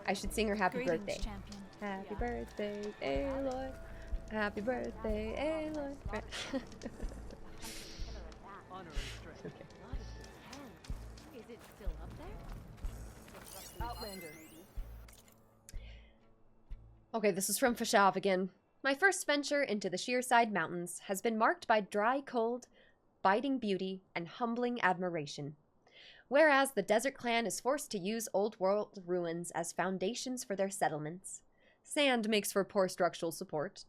I should sing her happy Greetings, birthday. champion. Happy birthday, Aloy. Happy birthday, Aloy. Right. Okay. Is it still up there? Outlander. Okay, this is from Fashav again. My first venture into the Sheerside Mountains has been marked by dry cold, biting beauty, and humbling admiration. Whereas the Desert Clan is forced to use old world ruins as foundations for their settlements, sand makes for poor structural support,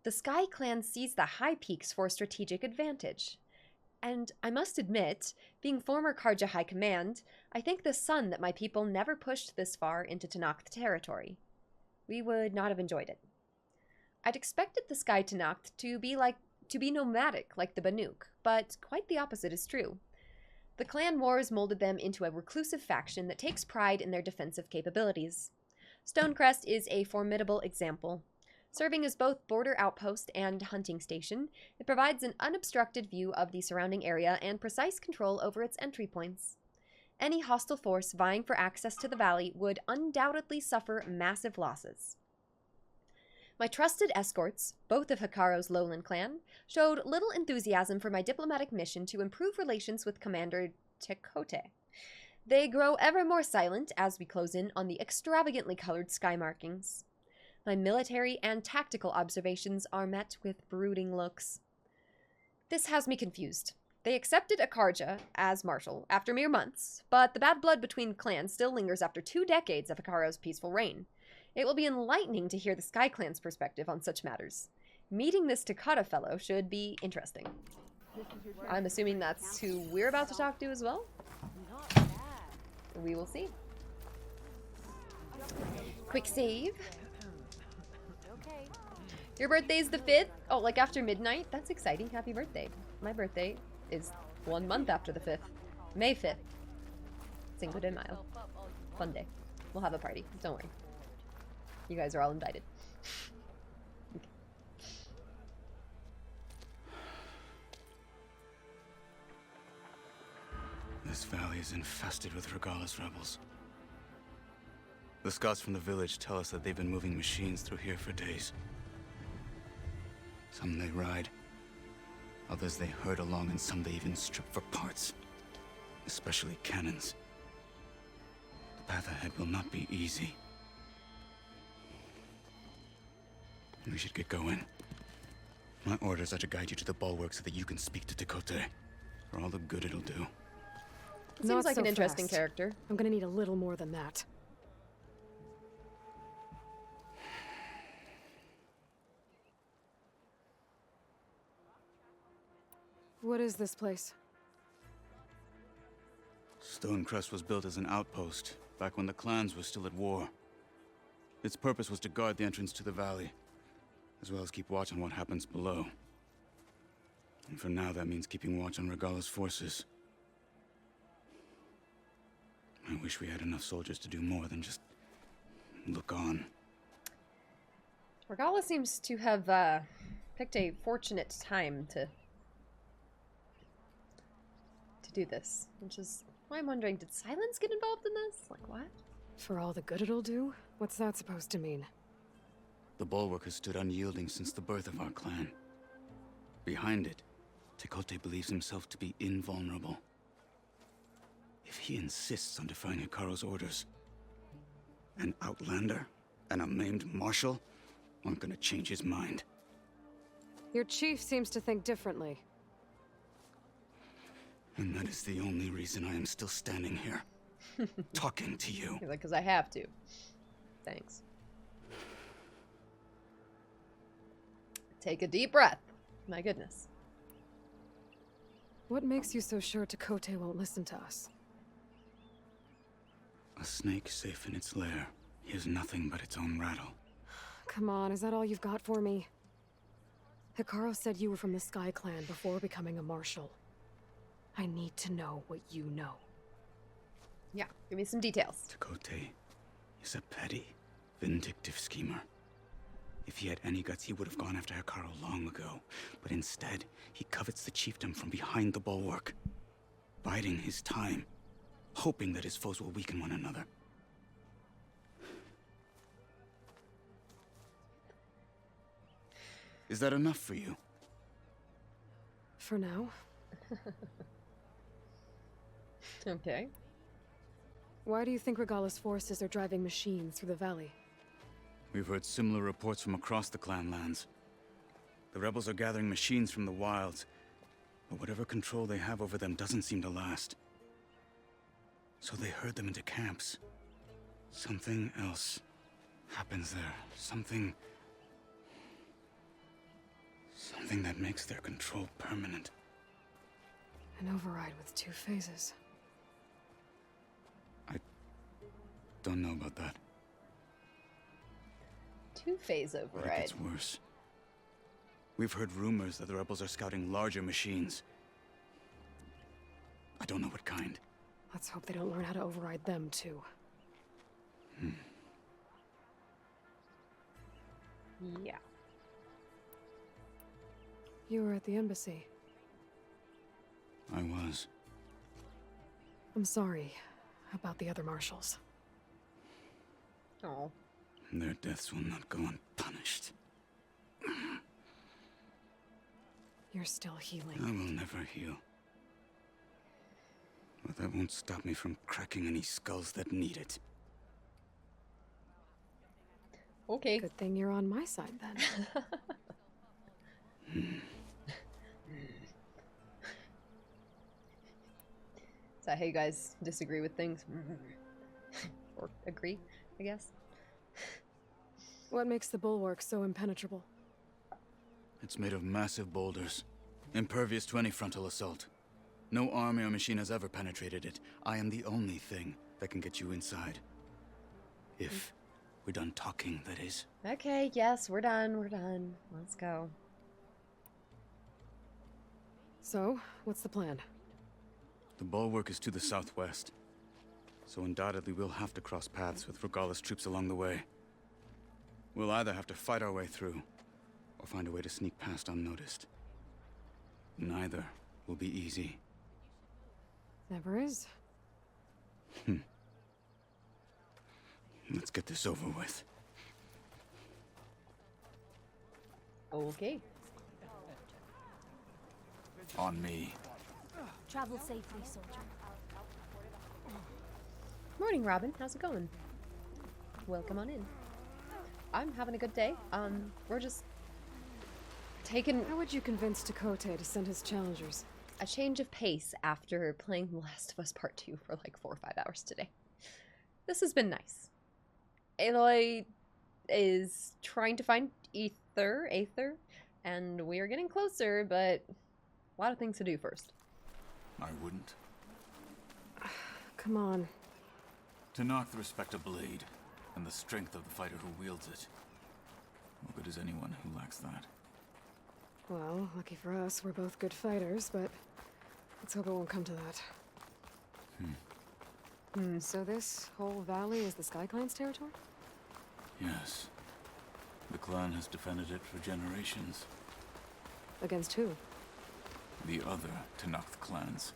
the Sky Clan sees the high peaks for strategic advantage. And I must admit, being former Karja High Command, I thank the sun that my people never pushed this far into Tenakth territory. We would not have enjoyed it. I'd expected the Sky Tenakth to be nomadic like the Banuk, but quite the opposite is true. The clan wars molded them into a reclusive faction that takes pride in their defensive capabilities. Stonecrest is a formidable example. Serving as both border outpost and hunting station, it provides an unobstructed view of the surrounding area and precise control over its entry points. Any hostile force vying for access to the valley would undoubtedly suffer massive losses. My trusted escorts, both of Hikaru's lowland clan, showed little enthusiasm for my diplomatic mission to improve relations with Commander Tekote. They grow ever more silent as we close in on the extravagantly colored sky markings. My military and tactical observations are met with brooding looks. This has me confused. They accepted Akarja as marshal after mere months, but the bad blood between clans still lingers after 2 decades of Hikaru's peaceful reign. It will be enlightening to hear the Sky Clan's perspective on such matters. Meeting this Takata fellow should be interesting. I'm assuming that's who we're about to talk to as well? Not bad. We will see. Quick save. Okay. Your birthday's the 5th? Oh, like after midnight? That's exciting. Happy birthday. My birthday is 1 month after the 5th. May 5th. Cinco de Mayo. Fun day. We'll have a party. Don't worry. You guys are all invited. Okay. This valley is infested with Regalis rebels. The scouts from the village tell us that they've been moving machines through here for days. Some they ride, others they herd along, and some they even strip for parts. Especially cannons. The path ahead will not be easy. We should get going. My orders are to guide you to the bulwark so that you can speak to Tekote. For all the good it'll do. Seems Not like so an interesting fast. character. I'm gonna need a little more than that. What is this place? Stonecrest was built as an outpost, back when the clans were still at war. Its purpose was to guard the entrance to the valley, as well as keep watch on what happens below. And for now, that means keeping watch on Regala's forces. I wish we had enough soldiers to do more than just look on. Regala seems to have picked a fortunate time to do this, which is why I'm wondering, did Silence get involved in this? Like, what? For all the good it'll do? What's that supposed to mean? The bulwark has stood unyielding since the birth of our clan. Behind it, Tekote believes himself to be invulnerable. If he insists on defying Hikaru's orders, an outlander and a maimed marshal aren't gonna change his mind. Your chief seems to think differently. And that is the only reason I am still standing here, talking to you. He's like, because I have to. Thanks. Take a deep breath. My goodness. What makes you so sure Tekote won't listen to us? A snake safe in its lair hears nothing but its own rattle. Come on, is that all you've got for me? Hikaru said you were from the Sky Clan before becoming a marshal. I need to know what you know. Yeah, give me some details. Tekote is a petty, vindictive schemer. If he had any guts, he would have gone after Hikaru long ago. But instead, he covets the chiefdom from behind the bulwark, biding his time, hoping that his foes will weaken one another. Is that enough for you? For now. Okay. Why do you think Regalla's forces are driving machines through the valley? We've heard similar reports from across the clan lands. The rebels are gathering machines from the wilds, but whatever control they have over them doesn't seem to last. So they herd them into camps. Something else happens there. Something that makes their control permanent. An override with 2 phases. Don't know about that. 2-phase But it override. gets worse. We've heard rumors that the rebels are scouting larger machines. I don't know what kind. Let's hope they don't learn how to override them, too. Yeah. You were at the embassy. I was. I'm sorry about the other marshals. Oh. Their deaths will not go unpunished. You're still healing. I will never heal. But that won't stop me from cracking any skulls that need it. Okay. Good thing you're on my side, then. Is that how you guys disagree with things? Or agree, I guess? What makes the bulwark so impenetrable? It's made of massive boulders, impervious to any frontal assault. No army or machine has ever penetrated it. I am the only thing that can get you inside. If we're done talking, that is. Okay, yes, we're done, we're done. Let's go. So, what's the plan? The bulwark is to the southwest, so undoubtedly we'll have to cross paths with Regalla's troops along the way. We'll either have to fight our way through, or find a way to sneak past unnoticed. Neither will be easy. Never is. Let's get this over with. Okay. On me. Travel safely, soldier. Morning, Robin. How's it going? Welcome on in. I'm having a good day. We're just taking How would you convince Dakota to send his challengers? a change of pace after playing The Last of Us Part 2 for like 4 or 5 hours today. This has been nice. Aloy is trying to find Aether, and we are getting closer, but a lot of things to do first. I wouldn't. Come on. To knock the respect of blade, and the strength of the fighter who wields it. What good is anyone who lacks that? Well, lucky for us, we're both good fighters, but let's hope it won't come to that. So this whole valley is the Sky Clan's territory? Yes. The clan has defended it for generations. Against who? The other Tanakh clans.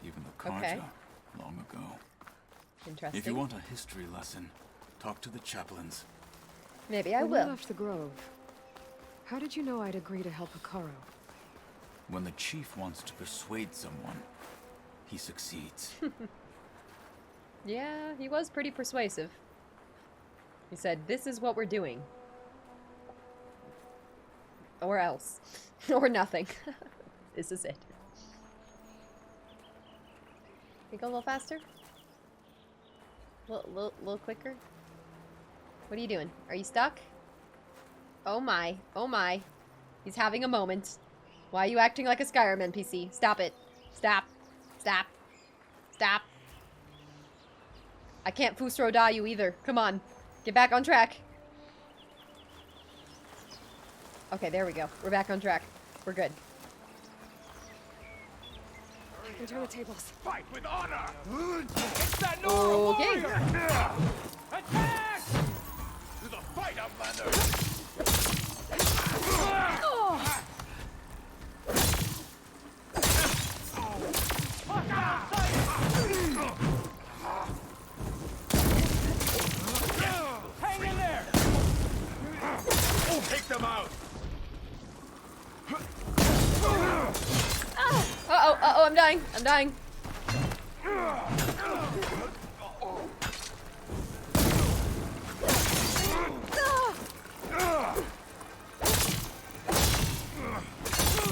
Even the Karja, Okay. long ago. Interesting. If you want a history lesson, talk to the chaplains. Maybe I When will. you left the Grove, how did you know I'd agree to help Hikaru? When the chief wants to persuade someone, he succeeds. Yeah, he was pretty persuasive. He said, this is what we're doing. Or else. Or nothing. This is it. Can you go a little faster? A little quicker? What are you doing? Are you stuck? Oh my. Oh my. He's having a moment. Why are you acting like a Skyrim NPC? Stop it. Stop. Stop. Stop. I can't Fusro die you either. Come on. Get back on track. Okay, there we go. We're back on track. We're good. I can turn the tables. Fight with honor! It's that Nora Okay. warrior! Attack! To the fight, Outlander! Look out, hang in there! Take them out! dying. I'm dying.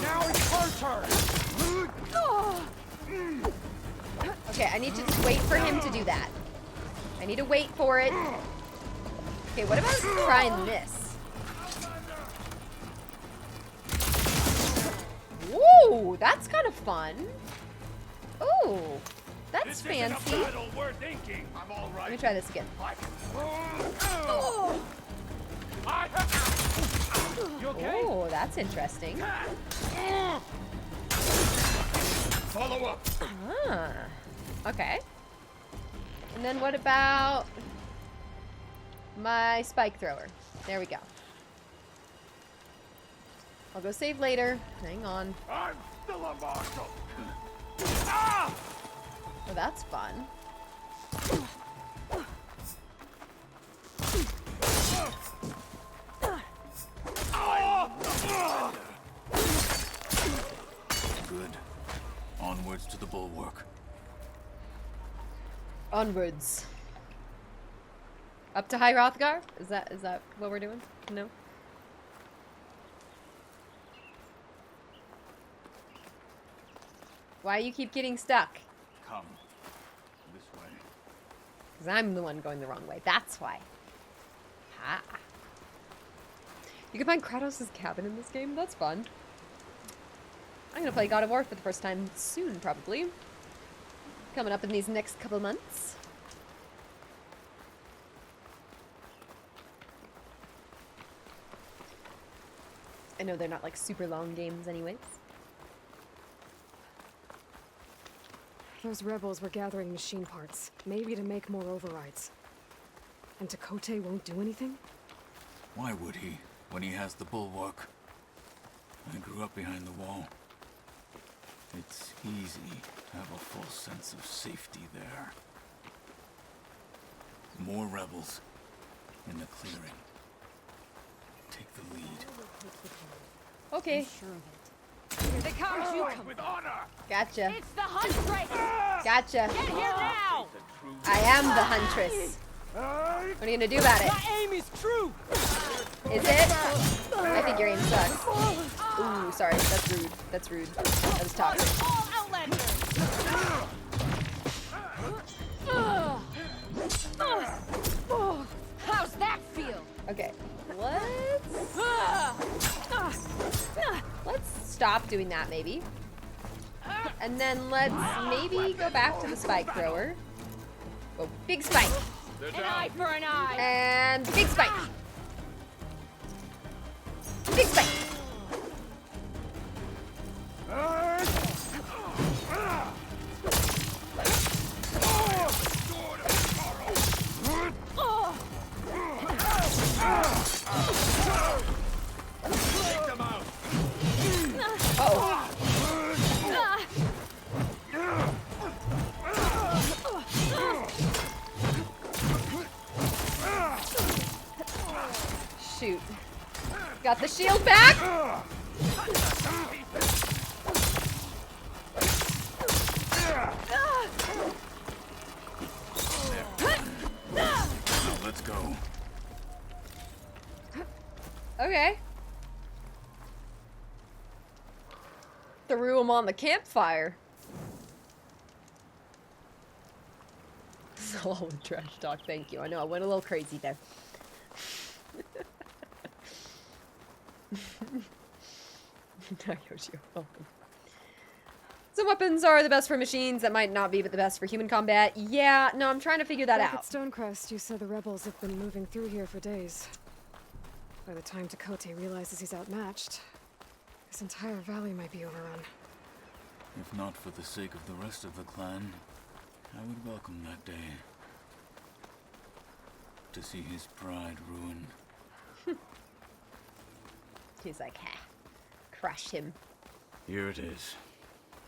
Now it's her turn. Okay, I need to just wait for him to do that. I need to wait for it. Okay, what about trying this? Woo, that's kind of fun. Ooh, that's fancy. I'm all right. Let me try this again. You okay? Oh, that's interesting. Follow up. Ah, okay. And then what about my spike thrower? There we go. I'll go save later. Hang on. I'm still a marshal. Oh, that's fun. Good. Onwards to the bulwark. Onwards. Up to High Rothgar? Is that what we're doing? No. Why you keep getting stuck? Come. This way. Because I'm the one going the wrong way. That's why. Ha. You can find Kratos' cabin in this game. That's fun. I'm gonna play God of War for the first time soon, probably. Coming up in these next couple months. I know they're not like super long games anyways. Those rebels were gathering machine parts, maybe to make more overrides. And Takote won't do anything? Why would he, when he has the bulwark? I grew up behind the wall. It's easy to have a false sense of safety there. More rebels in the clearing. Take the lead. Okay. Here they come, you come. With honor. Gotcha. It's the Huntress! Gotcha. Get here now! I am the Huntress. What are you gonna do about it? My aim is true! Is it? I think your aim sucks. Ooh, sorry. That's rude. That's rude. That was toxic. All Outlanders! How's that feel? Okay. Let's stop doing that, maybe. And then let's maybe go back to the spike thrower. Go big spike. An eye for an eye! And big spike. Big spike. Take them out. Oh. Shoot. Got the shield back. Now let's go. Okay. Threw him on the campfire. Solid trash talk, thank you. I know I went a little crazy there. No, Yoshi, you're welcome. Some weapons are the best for machines that might not be, but the best for human combat. Yeah, no, I'm trying to figure that Back out. at Stonecrest, you said the rebels have been moving through here for days. By the time Takote realizes he's outmatched, this entire valley might be overrun. If not for the sake of the rest of the clan, I would welcome that day. To see his pride ruined. He's like, ha, crush him. Here it is.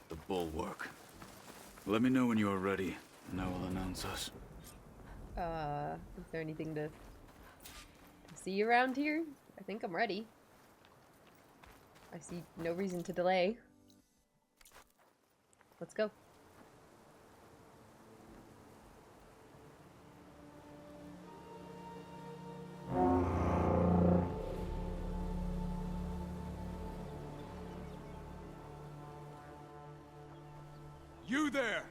The bulwark. Let me know when you are ready, and I will announce us. Is there anything to see around here? I think I'm ready. I see no reason to delay. Let's go. You there!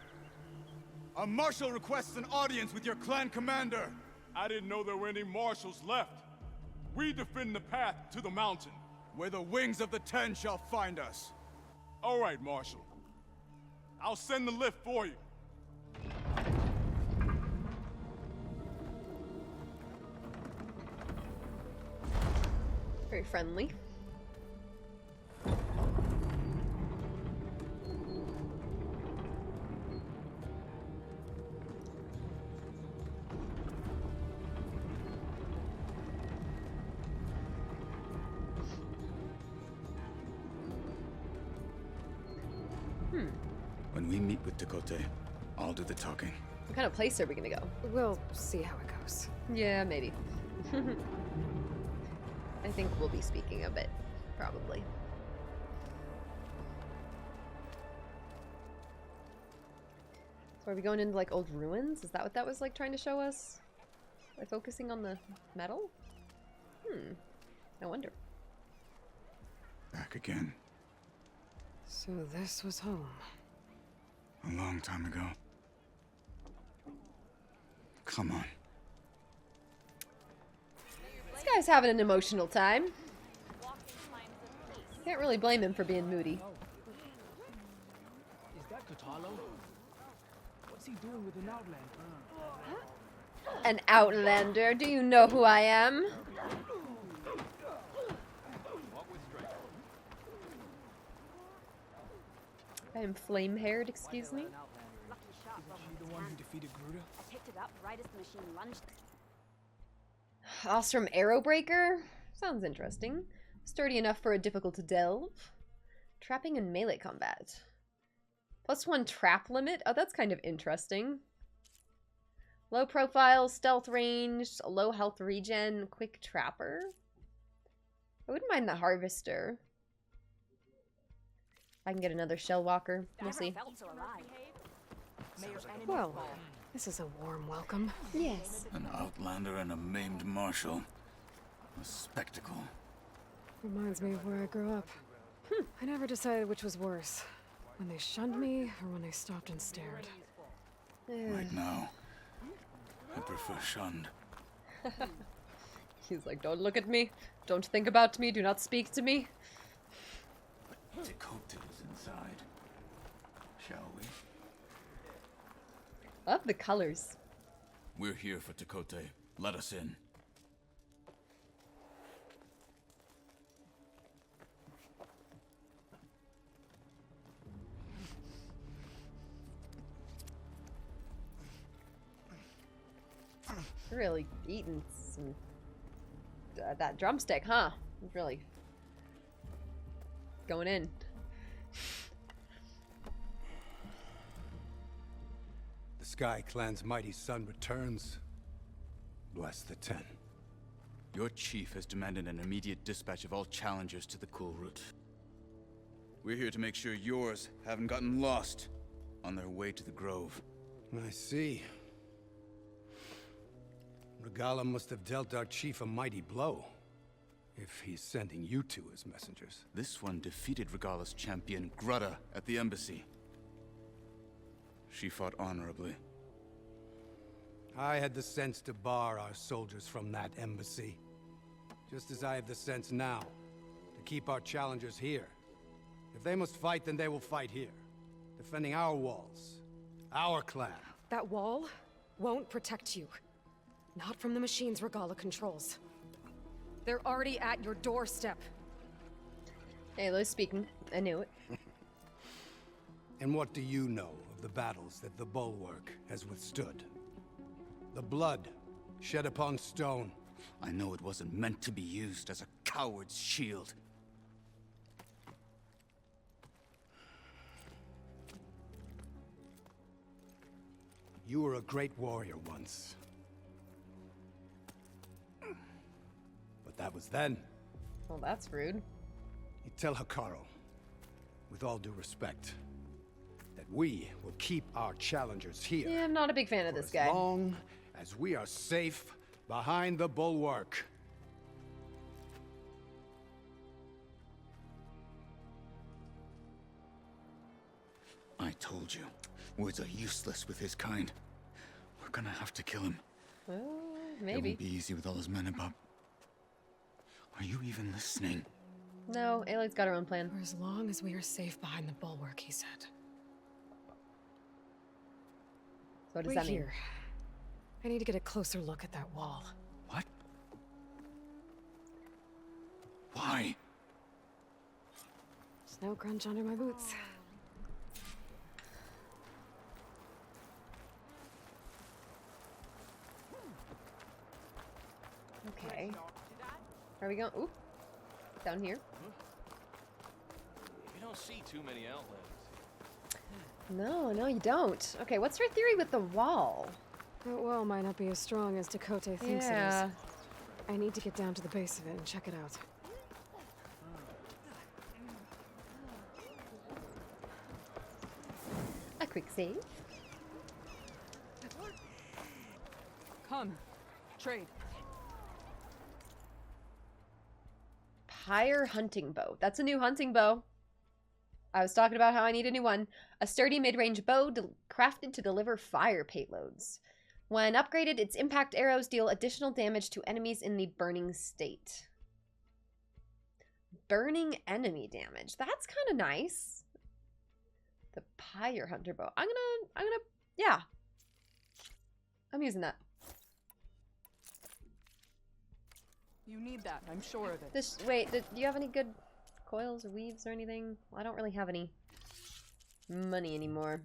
A marshal requests an audience with your clan commander. I didn't know there were any marshals left. We defend the path to the mountain, where the wings of the Ten shall find us. All right, Marshal. I'll send the lift for you. Very friendly. When we meet with Tekote, I'll do the talking. What kind of place are we gonna go? We'll see how it goes. Yeah, maybe. I think we'll be speaking a bit, probably. So are we going into like old ruins? Is that what that was like trying to show us? By focusing on the metal? I wonder. Back again. So this was home. A long time ago. Come on. This guy's having an emotional time. Can't really blame him for being moody. Is that Catalo? What's he doing with an outlander? An outlander? Do you know who I am? I am flame-haired, excuse me. Isn't she the one who defeated Gruda? Picked it up right as the machine lunged. Ostrom Arrowbreaker? Sounds interesting. Sturdy enough for a difficult to delve. Trapping and melee combat. +1 trap limit? Oh, that's kind of interesting. Low profile, stealth range, low health regen, quick trapper. I wouldn't mind the harvester. I can get another shell walker. We'll see. Well, this is a warm welcome. Yes. An outlander and a maimed marshal. A spectacle. Reminds me of where I grew up. I never decided which was worse. When they shunned me, or when they stopped and stared. Right now, I prefer shunned. He's like, don't look at me. Don't think about me. Do not speak to me. Tekote is inside. Shall we? Love the colors. We're here for Tekote. Let us in. Really eating some that drumstick, huh? Really going in. The Sky Clan's mighty son returns. Bless the Ten. Your chief has demanded an immediate dispatch of all challengers to the cool route. We're here to make sure yours haven't gotten lost on their way to the Grove. I see. Regala must have dealt our chief a mighty blow, if he's sending you two as messengers. This one defeated Regala's champion, Grudda, at the embassy. She fought honorably. I had the sense to bar our soldiers from that embassy. Just as I have the sense now, to keep our challengers here. If they must fight, then they will fight here. Defending our walls. Our clan. That wall won't protect you. Not from the machines Regala controls. They're already at your doorstep. Halo's speaking. I knew it. And what do you know of the battles that the Bulwark has withstood? The blood shed upon stone. I know it wasn't meant to be used as a coward's shield. You were a great warrior once. But that was then. Well, that's rude. You tell Hikaru, with all due respect, that We will keep our challengers here. Yeah, I'm not a big fan of for this guy. As long as we are safe behind the bulwark. I told you, words are useless with his kind. We're gonna have to kill him. Well, It maybe. won't be easy with all his men about. Are you even listening? No, Aloy's got her own plan. For as long as we are safe behind the bulwark, he said. So what does Wait that mean? here. I need to get a closer look at that wall. What? Why? Snow crunch under my boots. Okay. Are we going? Oop. Down here. You don't see too many outlands. No, you don't. Okay, what's her theory with the wall? That wall might not be as strong as Dakota thinks it is. I need to get down to the base of it and check it out. A quick save. Come. Trade. Pyre hunting bow. That's a new hunting bow. I was talking about how I need a new one. A sturdy mid-range bow crafted to deliver fire payloads. When upgraded, its impact arrows deal additional damage to enemies in the burning state. Burning enemy damage. That's kind of nice. The Pyre hunter bow. Yeah. I'm using that. You need that, I'm sure of it. Wait, do you have any good coils or weaves or anything? Well, I don't really have any money anymore.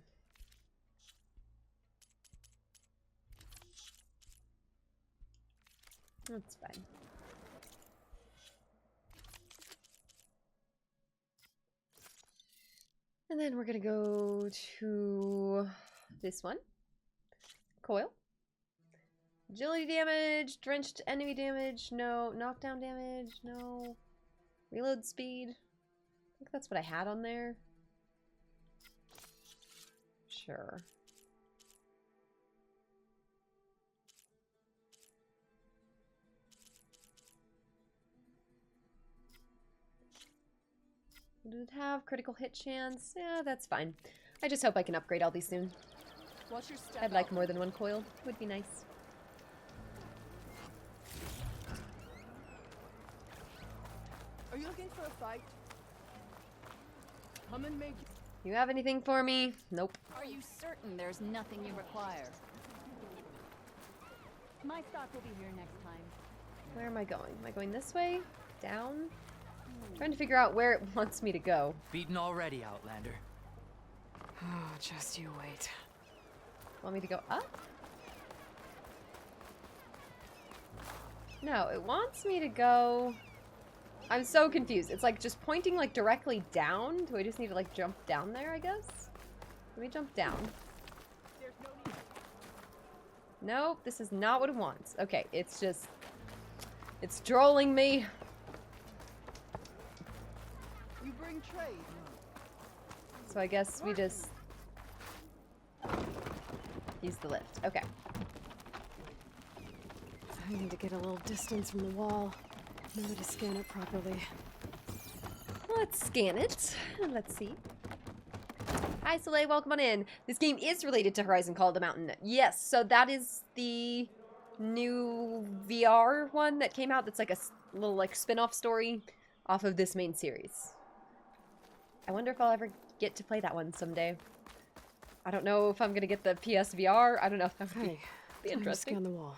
That's fine. And then we're gonna go to this one. Coil. Agility damage, drenched enemy damage, no. Knockdown damage, no. Reload speed. I think that's what I had on there. Sure. Did it have critical hit chance? Yeah, that's fine. I just hope I can upgrade all these soon. Watch your step I'd like out. more than one coil. Would be nice. Are you looking for a fight? Come and make You have anything for me? Nope. Are you certain there's nothing you require? My stock will be here next time. Where am I going? Am I going this way? Down? Trying to figure out where it wants me to go. Beaten already, Outlander. Oh, just you wait. Want me to go up? No, it wants me to go... I'm so confused. It's like just pointing like directly down. Do I just need to like jump down there, I guess? Let me jump down. Nope, this is not what it wants. Okay, it's just... It's trolling me. You bring trade. So I guess we just... use the lift. Okay. I need to get a little distance from the wall in order to scan it properly. Let's scan it. Let's see. Hi, Soleil. Welcome on in. This game is related to Horizon Call of the Mountain. Yes, so that is the new VR one that came out that's like a little like spin-off story off of this main series. I wonder if I'll ever get to play that one someday. I don't know if I'm going to get the PSVR. I don't know if that would be Time to interesting. scan the wall.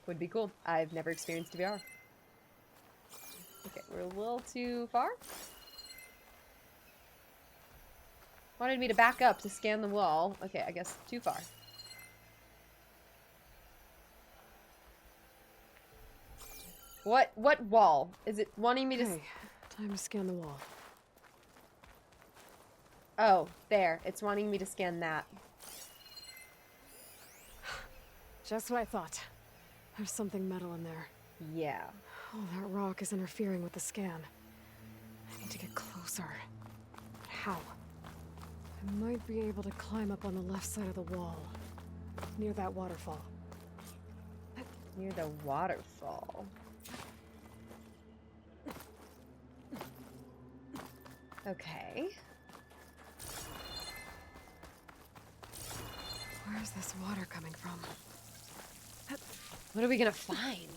Would be cool. I've never experienced VR. Okay, we're a little too far. Wanted me to back up to scan the wall. Okay, I guess too far. What wall? Is it wanting me to... Okay, time to scan the wall. Oh, there. It's wanting me to scan that. Just what I thought. There's something metal in there. Yeah. Oh, that rock is interfering with the scan. I need to get closer. But how? I might be able to climb up on the left side of the wall, near that waterfall. Near the waterfall. Okay. Where's this water coming from? What are we gonna find?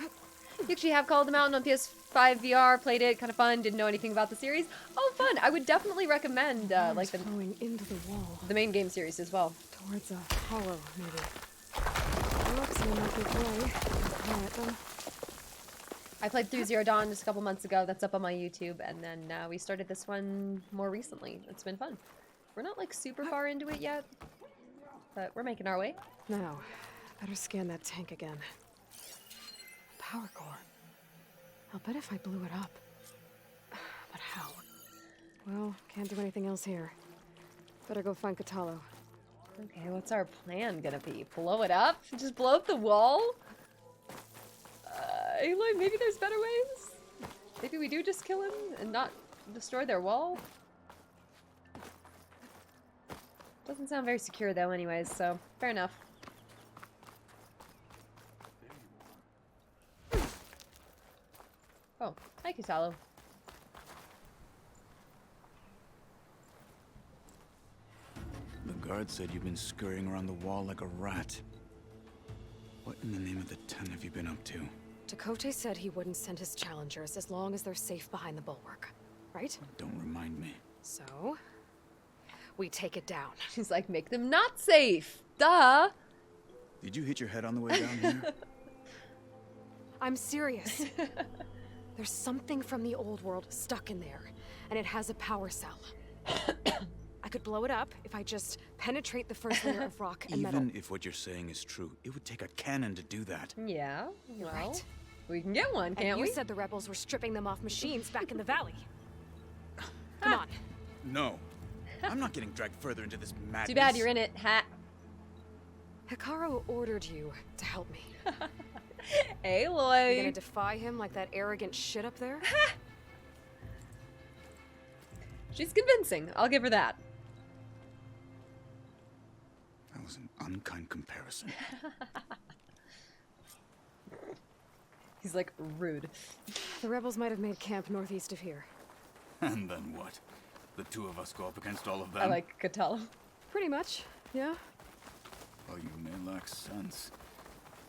You actually have called them out on PS5 VR, played it, kind of fun, didn't know anything about the series. Oh, fun! I would definitely recommend like flowing into the wall. The main game series as well. Towards a hollow, maybe. Looks like a good way. Try it then. I played through Zero Dawn just a couple months ago. That's up on my YouTube, and then we started this one more recently. It's been fun. We're not like super far into it yet, but we're making our way. Now, better scan that tank again. Power core. I'll bet if I blew it up. But how? Well, can't do anything else here. Better go find Catallo. Okay, what's our plan gonna be? Blow it up? Just blow up the wall? Aloy, maybe there's better ways? Maybe we do just kill him and not destroy their wall? Doesn't sound very secure though anyways, so fair enough. Oh, hi Catallo. The guard said you've been scurrying around the wall like a rat. What in the name of the 10 have you been up to? Dakote said he wouldn't send his challengers as long as they're safe behind the bulwark, right? Don't remind me. So, we take it down. She's like, make them not safe. Duh. Did you hit your head on the way down here? I'm serious. There's something from the old world stuck in there, and it has a power cell. I could blow it up if I just penetrate the first layer of rock and metal. Even if what you're saying is true, it would take a cannon to do that. Yeah, well, right. We can get one, can't we? You said the rebels were stripping them off machines back in the valley. Come on. No. I'm not getting dragged further into this madness. Too bad you're in it, hat. Hikaru ordered you to help me. Aloy. You gonna defy him like that arrogant shit up there? She's convincing. I'll give her that. That was an unkind comparison. He's like, rude. The rebels might have made camp northeast of here. And then what? The two of us go up against all of them? I like Catallo. Pretty much, yeah. Oh, you may lack sense,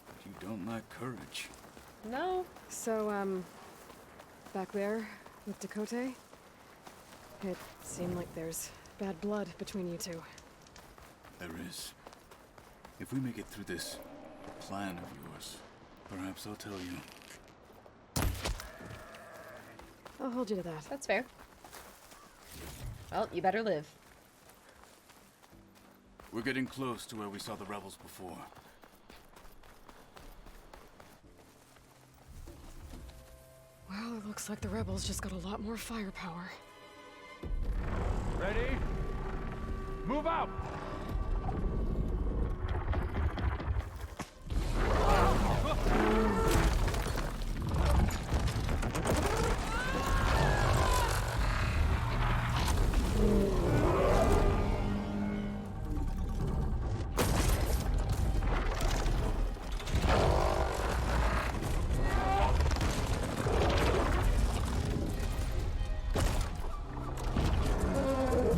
but you don't lack courage. No. So, back there with Dakote, it seemed like there's bad blood between you two. There is. If we make it through this plan of yours, perhaps I'll tell you. I'll hold you to that. That's fair. Well, you better live. We're getting close to where we saw the rebels before. Well, it looks like the rebels just got a lot more firepower. Ready? Move out!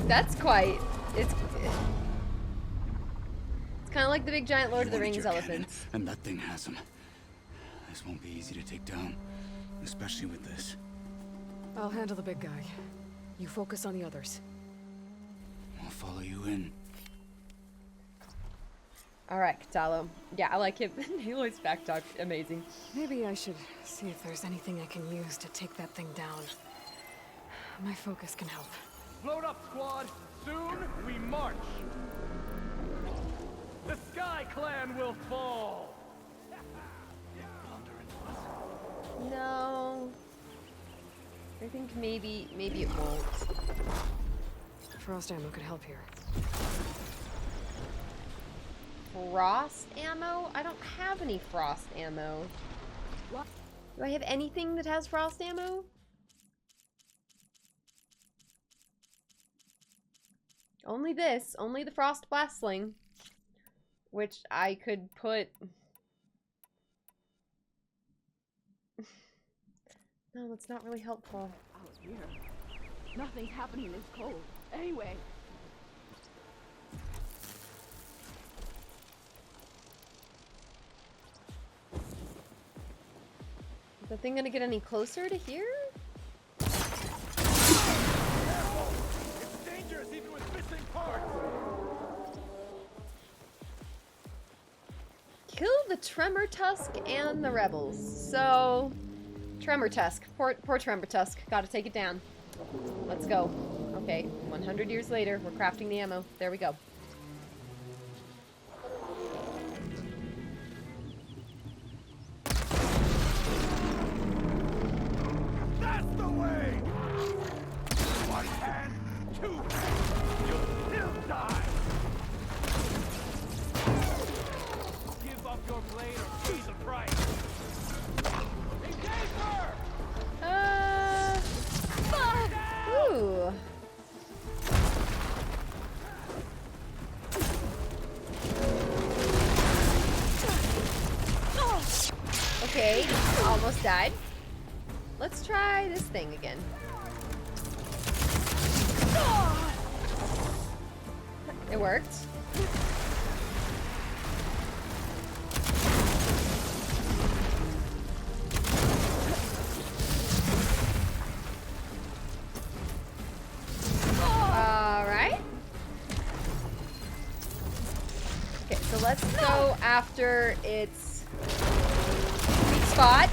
That's quite. It's kind of like the big giant Lord of the Rings elephants. And that thing has him. This won't be easy to take down, especially with this. I'll handle the big guy. You focus on the others. I'll follow you in. All right, Catallo. Yeah, I like him. Aloy's back talk, amazing. Maybe I should see if there's anything I can use to take that thing down. My focus can help. Load up, squad! Soon we march! The Sky Clan will fall! No. I think maybe it won't. Frost ammo could help here. Frost ammo? I don't have any frost ammo. What? Do I have anything that has frost ammo? Only this. Only the Frost Blastling. Which I could put... No, that's not really helpful. Out here. Nothing's happening this cold. Anyway. Is the thing gonna get any closer to here? It's dangerous even with missing parts! Kill the Tremortusk and the rebels. So, Tremortusk. Poor Tremortusk. Gotta take it down. Let's go. Okay, 100 years later, we're crafting the ammo. There we go. That's the way! One hand, two hands, you'll still die! Give up your blade or pay the price! Engage her! Ooh. Okay, almost died. Let's try this thing again. It worked. Alright. Okay, so let's go after its weak spots.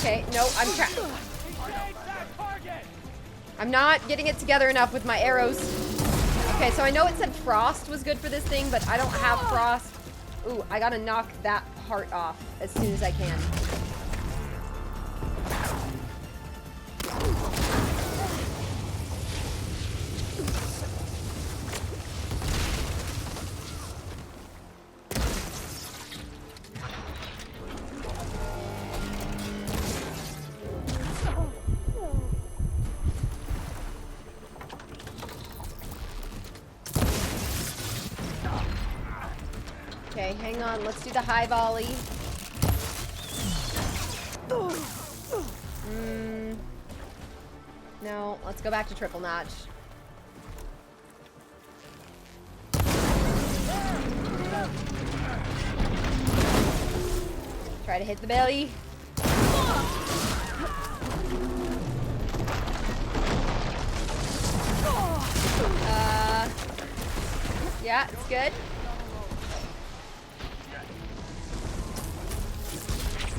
Okay, no, I'm not getting it together enough with my arrows. Okay, so I know it said frost was good for this thing, but I don't have frost. Ooh, I gotta knock that part off as soon as I can. Okay, hang on. Let's do the high volley. No, let's go back to triple notch. Try to hit the belly. Yeah, it's good.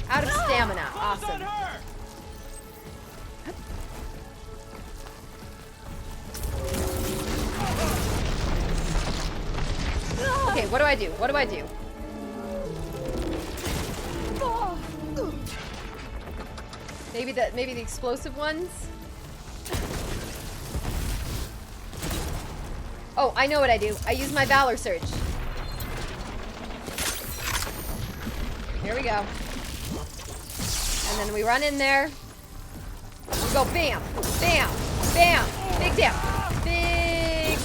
Out of stamina. Awesome. Okay, what do I do? What do I do? Maybe the explosive ones? Oh, I know what I do. I use my Valor Surge. Here we go. And then we run in there. We go bam, bam, bam. Big down. Big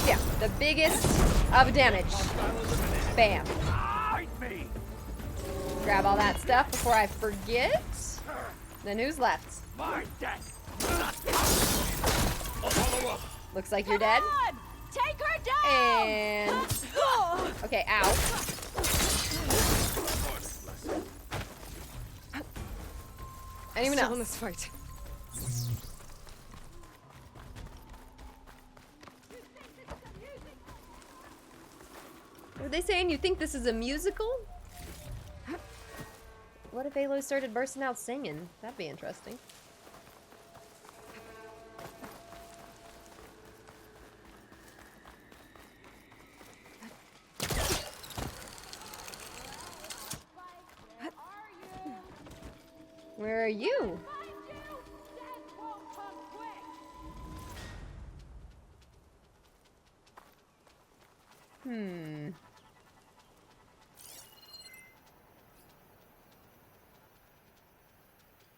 down. The biggest of damage. Bam. Grab all that stuff before I forget. Then who's left? Looks like you're dead. Take her down! And... Okay, ow. Anyone else? In this fight. Were they saying you think this is a musical? What if Aloy started bursting out singing? That'd be interesting. Where are you?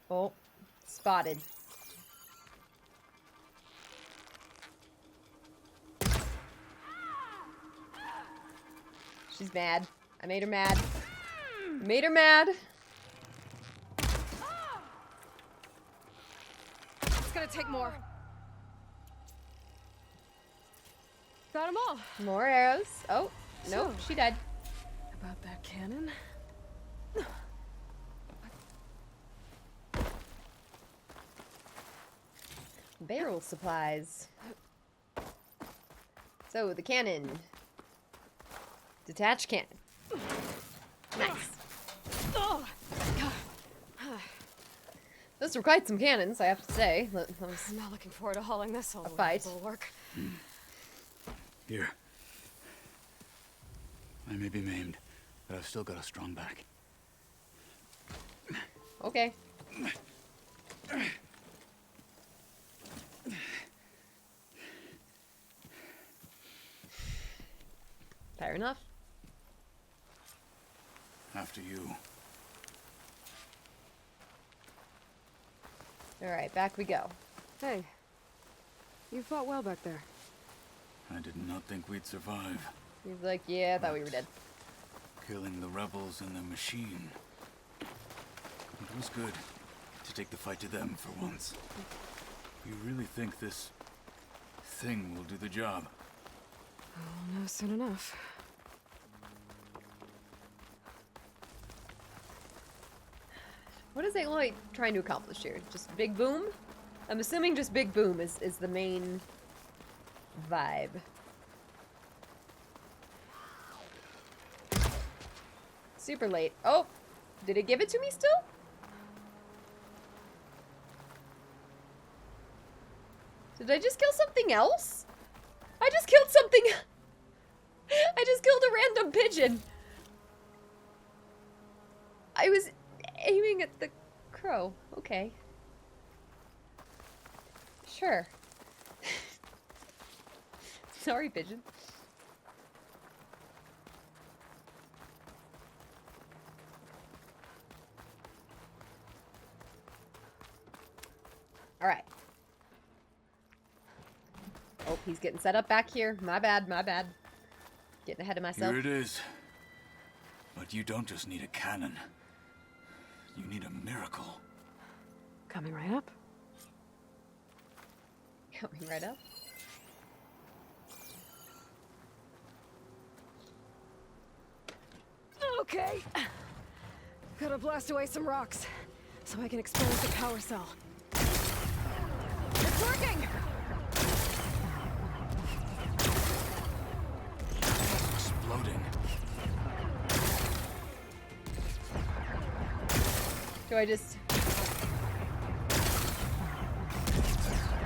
Oh, spotted. She's mad. I made her mad. Made her mad. It's gonna take more. Got them all. More arrows. Oh, nope, So- she died. About that cannon. Barrel supplies. So, the cannon. Detached cannon. Nice. Those were quite some cannons, I have to say. That was I'm not looking forward to hauling this all the way fight. to Bulwark. Here. I may be maimed, but I've still got a strong back. okay. Fair enough. After you. Alright, back we go. Hey, you fought well back there. I did not think we'd survive. He's like, yeah, I thought we were dead. Killing the rebels and the machine. It was good to take the fight to them for once. You really think this thing will do the job? I'll know soon enough. What is Aloy trying to accomplish here? Just big boom? I'm assuming just big boom is the main vibe. Super late. Oh! Did it give it to me still? Did I just kill something else? I just killed something. I just killed a random pigeon. I was aiming at the crow. Okay. Sure. Sorry, pigeon. All right. Oh, he's getting set up back here. My bad, my bad. Getting ahead of myself. Here it is. But you don't just need a cannon. You need a miracle. Coming right up. Coming right up. Okay. Gotta blast away some rocks so I can expose the power cell. It's working! Exploding. Do I just...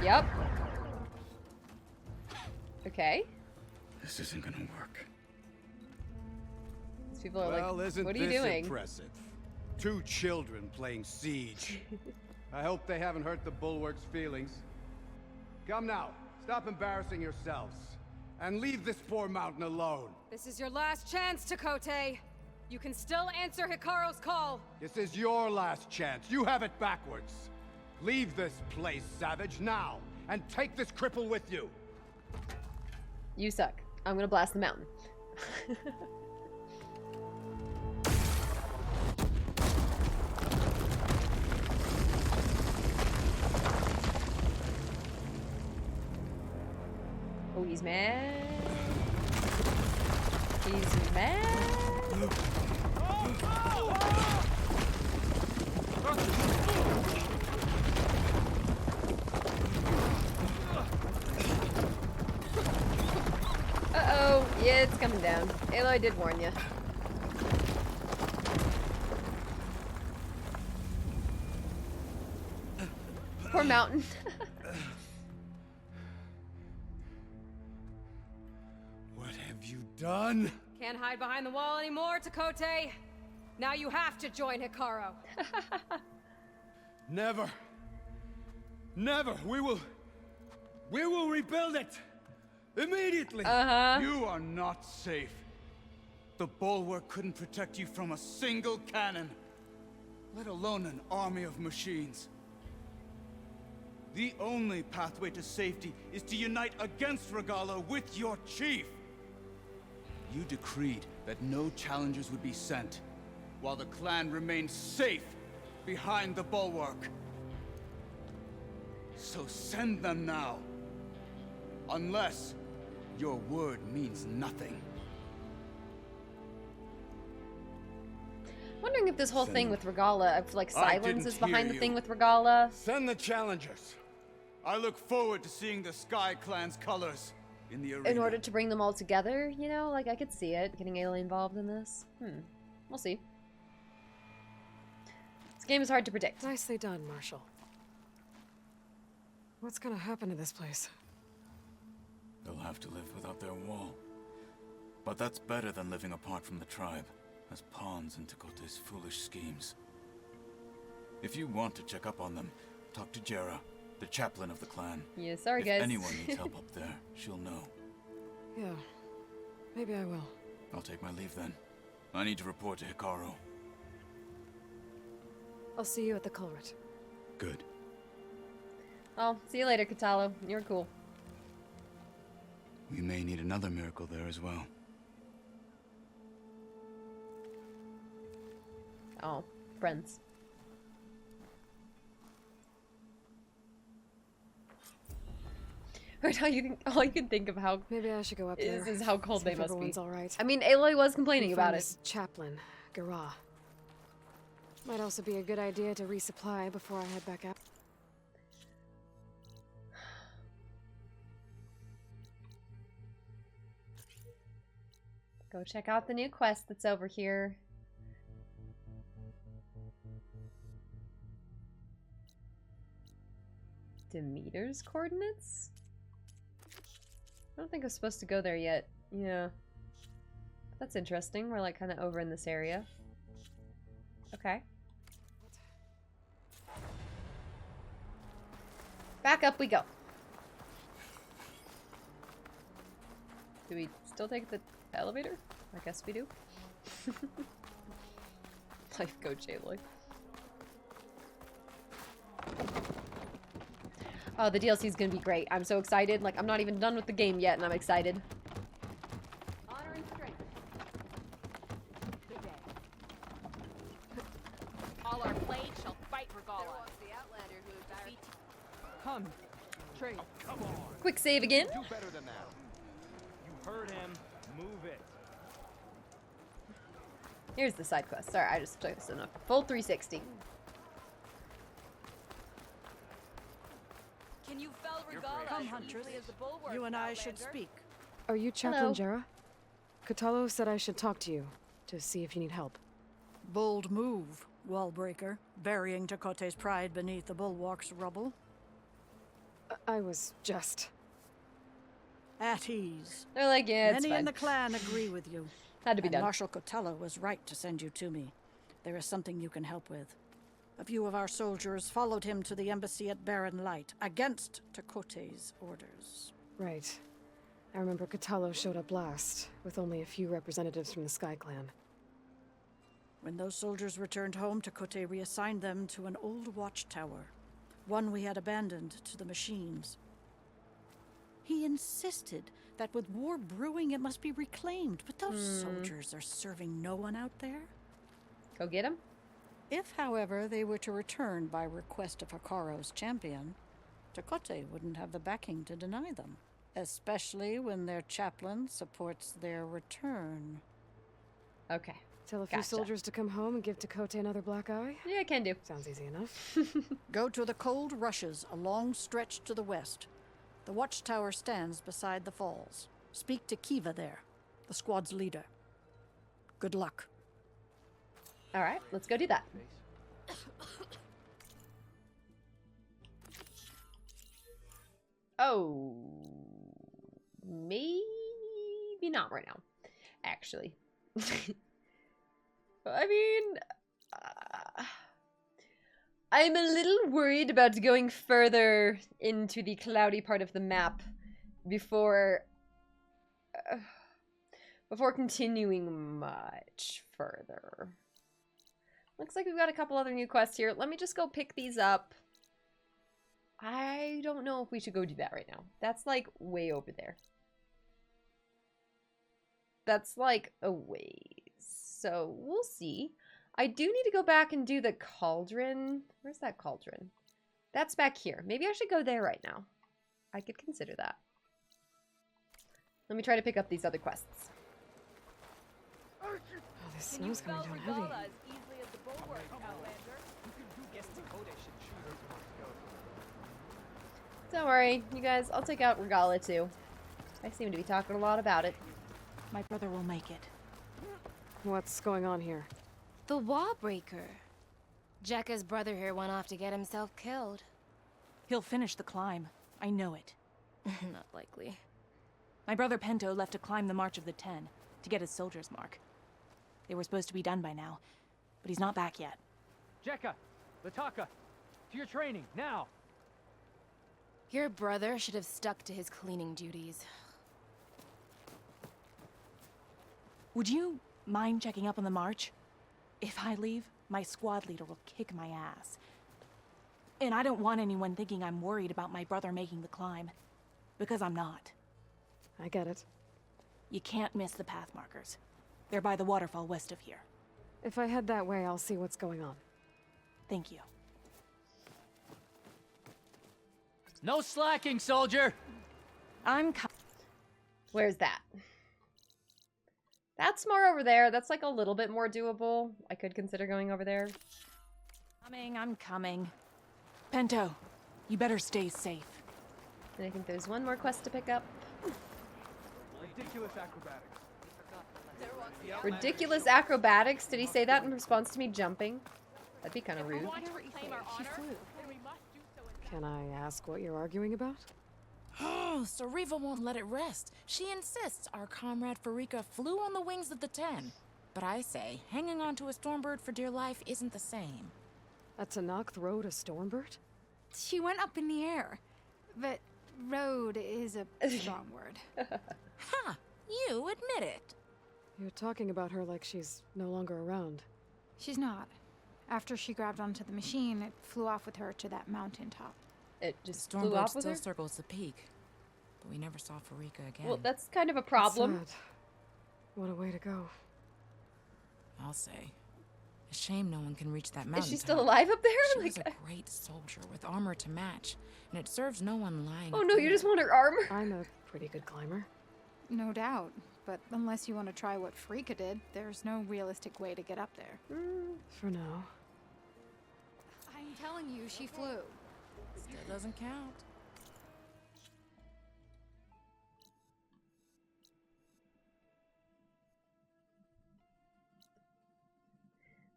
Yep. Okay. This isn't gonna work. These people are Well, like, isn't what are you this doing? impressive? 2 children playing siege. I hope they haven't hurt the Bulwark's feelings. Come now, stop embarrassing yourselves. And leave this poor mountain alone. This is your last chance, Takote. You can still answer Hikaru's call. This is your last chance. You have it backwards. Leave this place, Savage, now. And take this cripple with you. You suck. I'm gonna blast the mountain. Oh, he's mad. He's mad. Uh-oh. Yeah, it's coming down. Aloy did warn you. Poor mountain. What have you done? Can't hide behind the wall anymore, Takote. Now you have to join Hikaru. Never. Never. We will rebuild it. Immediately. Uh-huh. You are not safe. The bulwark couldn't protect you from a single cannon. let alone an army of machines. The only pathway to safety is to unite against Regala with your chief. You decreed that no challengers would be sent, while the clan remained safe behind the bulwark. So send them now. Unless your word means nothing. Wondering if this whole Send thing them. with Regala, if like I silence didn't is behind hear the thing you. with Regala. Send the challengers. I look forward to seeing the Sky Clan's colors in the arena. In order to bring them all together, you know, like I could see it getting Aloy involved in this. We'll see. This game is hard to predict. Nicely done, Marshall. What's gonna happen to this place? They'll have to live without their wall. But that's better than living apart from the tribe, as pawns in Tekote's foolish schemes. If you want to check up on them, talk to Jera, the chaplain of the clan. Yeah, sorry if guys. anyone needs help up there, she'll know. Yeah, maybe I will. I'll take my leave then. I need to report to Hikaru. I'll see you at the culvert. Good. Oh, see you later, Katalo. You're cool. We may need another miracle there as well. Oh, friends. Right now, all you can think of how Maybe I should go up there. is how cold see they if must be. everyone's all right. I mean, Aloy was complaining And about find it. this chaplain, Guerrilla. Might also be a good idea to resupply before I head back out. Go check out the new quest that's over here. Demeter's coordinates? I don't think I'm supposed to go there yet. Yeah. That's interesting. We're like kind of over in this area. Okay. Back up we go. Do we still take the elevator? I guess we do. Life coach Aloy. Oh, the DLC is gonna be great. I'm so excited. Like, I'm not even done with the game yet, and I'm excited. Honor and strength. Good day. All our blades shall fight Regala. The Outlander who embarrassed. Come. Trade. Come on. Quick save again. Do better than that. You heard him. Move it. Here's the side quest. Sorry, I just took this in a full 360. Can you fell You're Regala brave. as easily as the bulwark, You and I should Outlander? speak. Are you Hello. Chaplain Jera? Katalo said I should talk to you, to see if you need help. Bold move, Wallbreaker, burying Tekote's pride beneath the bulwark's rubble. I was just... At ease. They're like, yeah, it's Many fine. in the clan agree with you. Had to be And done. Marshal Kotelo was right to send you to me. There is something you can help with. A few of our soldiers followed him to the embassy at Barren Light, against Tekote's orders. Right. I remember Katalo showed up last, with only a few representatives from the Sky Clan. When those soldiers returned home, Tekote reassigned them to an old watchtower, one we had abandoned to the machines. He insisted that with war brewing it must be reclaimed, but those soldiers are serving no one out there. Go get him. If, however, they were to return by request of Hikaru's champion, Tekote wouldn't have the backing to deny them, especially when their chaplain supports their return. Okay. Tell a few Gotcha. soldiers to come home and give Tekote another black eye? Yeah, I can do. Sounds easy enough. Go to the cold rushes, a long stretch to the west. The watchtower stands beside the falls. Speak to Kiva there, the squad's leader. Good luck. All right, let's go do that. Oh, maybe not right now, actually. I mean, I'm a little worried about going further into the cloudy part of the map before before continuing much further. Looks like we've got a couple other new quests here. Let me just go pick these up. I don't know if we should go do that right now. That's like way over there. That's like a ways. So we'll see. I do need to go back and do the Cauldron. Where's that Cauldron? That's back here. Maybe I should go there right now. I could consider that. Let me try to pick up these other quests. Oh, this snow's coming down heavy. Don't worry, you guys. I'll take out Regala too. I seem to be talking a lot about it. My brother will make it. What's going on here? The wall breaker. Jekka's brother here went off to get himself killed. He'll finish the climb. I know it. Not likely. My brother Pento left to climb the March of the Ten, to get his soldier's mark. They were supposed to be done by now, but he's not back yet. Jekka! Lataka! To your training, now! Your brother should have stuck to his cleaning duties. Would you mind checking up on the march? If I leave, my squad leader will kick my ass. And I don't want anyone thinking I'm worried about my brother making the climb. Because I'm not. I get it. You can't miss the path markers. They're by the waterfall west of here. If I head that way, I'll see what's going on. Thank you. No slacking, soldier! Where's that? That's more over there. That's like a little bit more doable. I could consider going over there. I'm coming. Pento, you better stay safe. And I think there's one more quest to pick up. Ridiculous acrobatics. Ridiculous acrobatics? Did he say that in response to me jumping? That'd be kind of rude. She flew. Can I ask what you're arguing about? Oh, Sariva won't let it rest. She insists our comrade Farika flew on the wings of the Ten. But I say, hanging onto a Stormbird for dear life isn't the same. A Tanakh rode a Stormbird? She went up in the air. But rode is a strong word. Ha! You admit it. You're talking about her like she's no longer around. She's not. After she grabbed onto the machine, it flew off with her to that mountaintop. It just Stormbird flew off with still her? circles the peak, but we never saw Farika again. Well, that's kind of a problem. Sad. What a way to go. I'll say. A shame no one can reach that mountain. Is she still alive up there? She was a great soldier with armor to match, and it serves no one lying. Oh no, you just want her armor? I'm a pretty good climber. No doubt. But unless you want to try what Farika did, there's no realistic way to get up there. For now. I'm telling you, she flew. Still doesn't count.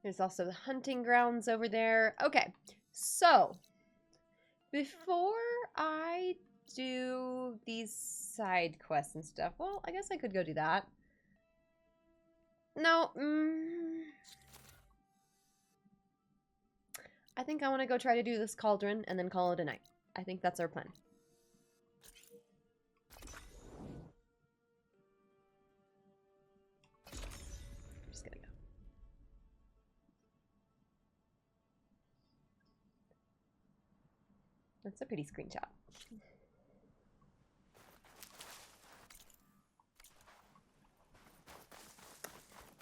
There's also the hunting grounds over there. Okay, so before I do these side quests and stuff, well, I guess I could go do that. No, I think I want to go try to do this Cauldron and then call it a night. I think that's our plan. Just gonna go. That's a pretty screenshot.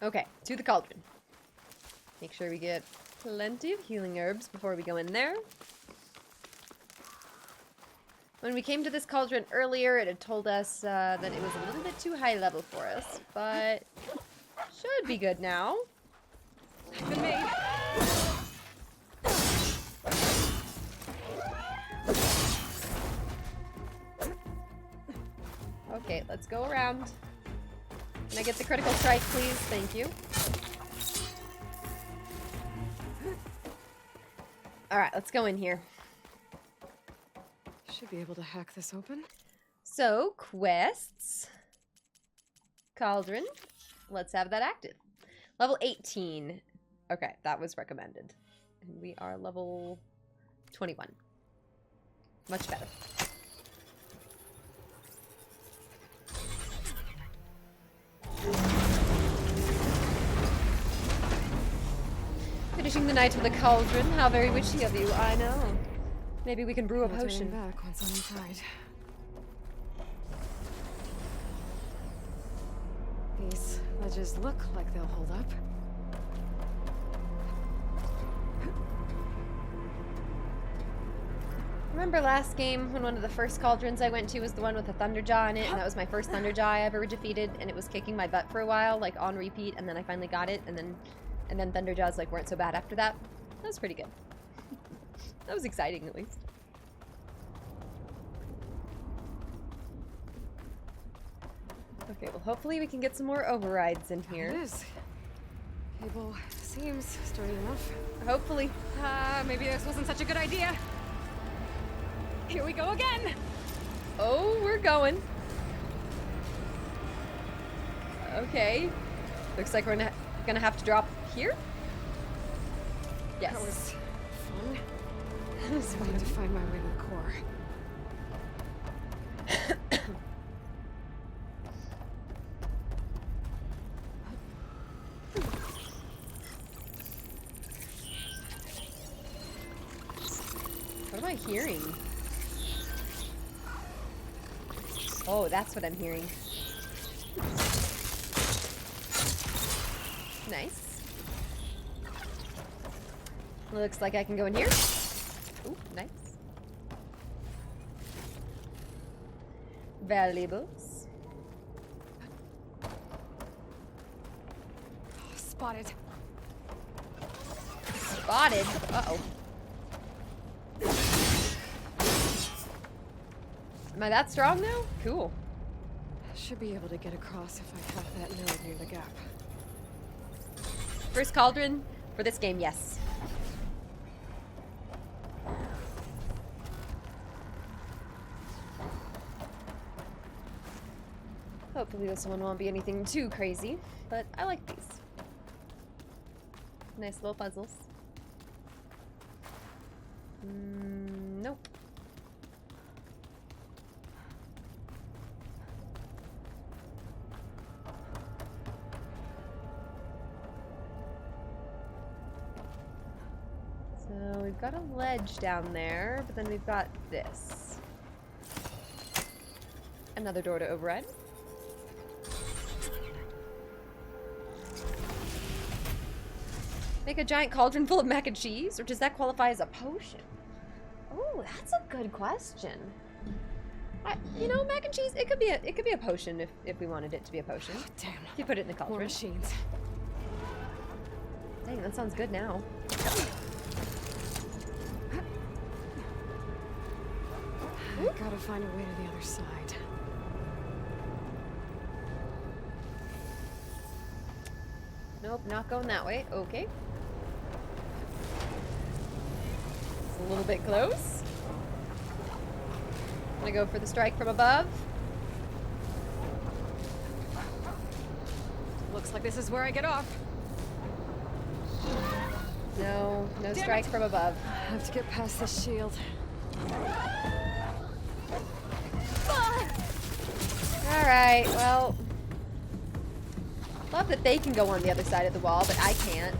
Okay, to the Cauldron. Make sure we get plenty of healing herbs before we go in there. When we came to this Cauldron earlier, it had told us that it was a little bit too high level for us, but should be good now. Been made. Okay, let's go around. Can I get the critical strike, please? Thank you. Alright, let's go in here. Should be able to hack this open. So, quests. Cauldron. Let's have that active. Level 18. Okay, that was recommended. And we are level 21. Much better. Could Finishing the night with a cauldron. How very witchy of you, I know. Maybe we can brew a No potion. turning back once I'm inside. These ledges look like they'll hold up. Remember last game when one of the first cauldrons I went to was the one with the Thunderjaw in it, and that was my first Thunderjaw I ever defeated, and it was kicking my butt for a while, like on repeat, and then I finally got it, and then Thunderjaws like weren't so bad after that. That was pretty good. That was exciting, at least. Okay, well hopefully we can get some more overrides in here. It is. Cable seems sturdy enough. Hopefully. Maybe this wasn't such a good idea. Here we go again. Oh, we're going. Okay. Looks like we're gonna have to drop here. Yes. That was fun. I was waiting to find my way to the core. What am I hearing? Oh, that's what I'm hearing. Nice. Looks like I can go in here. Ooh, nice. Valuables. Spotted. Spotted? Uh-oh. Am I that strong now? Cool. Should be able to get across if I have that node near the gap. First cauldron for this game, yes. Hopefully this one won't be anything too crazy, but I like these. Nice little puzzles. Nope. So we've got a ledge down there, but then we've got this. Another door to override. Make a giant cauldron full of mac and cheese, or does that qualify as a potion? Oh, that's a good question. You know, mac and cheese, it could be a potion if we wanted it to be a potion. Oh, damn. If you put it in the cauldron. More machines. Dang, that sounds good now. Gotta find a way to the other side. Nope, not going that way. Okay. It's a little bit close. I'm gonna go for the strike from above. Looks like this is where I get off. No strike from above. I have to get past this shield. Alright, well. Love that they can go on the other side of the wall, but I can't.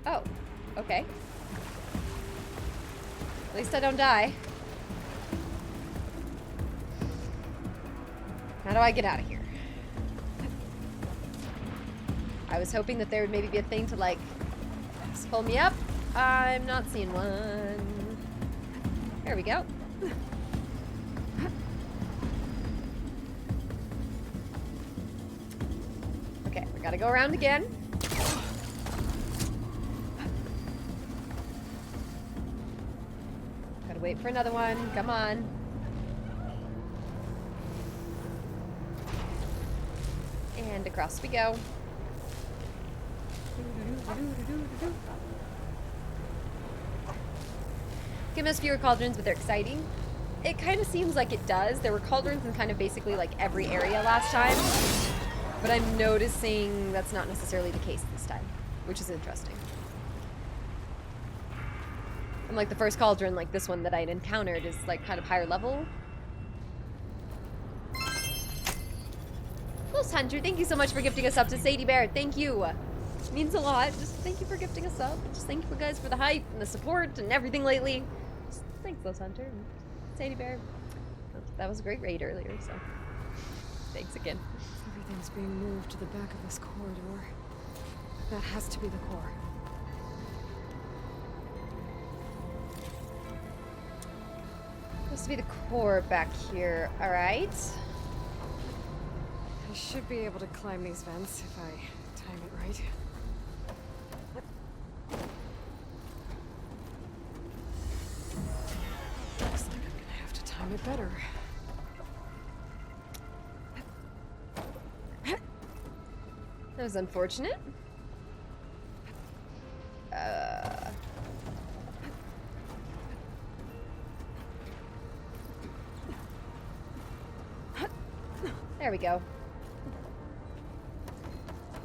Oh, okay. At least I don't die. How do I get out of here? I was hoping that there would maybe be a thing to like just pull me up. I'm not seeing one. There we go. Okay, we gotta go around again. Gotta wait for another one. Come on. And across we go. Game has fewer cauldrons, but they're exciting. It kind of seems like it does. There were cauldrons in kind of basically like every area last time, but I'm noticing that's not necessarily the case this time, which is interesting. And like the first Cauldron, like this one that I'd encountered, is like kind of higher level. Ghost Hunter, thank you so much for gifting us up to Sadie Bear. Thank you. It means a lot. Just thank you for gifting us up. Just thank you guys for the hype and the support and everything lately. Just thanks, Ghost Hunter and Sadie Bear. That was a great raid earlier, so thanks again. Everything's being moved to the back of this corridor. That has to be the core. Has to be the core back here. All right. I should be able to climb these vents if I time it right. Looks like I'm gonna have to time it better. That was unfortunate. There we go.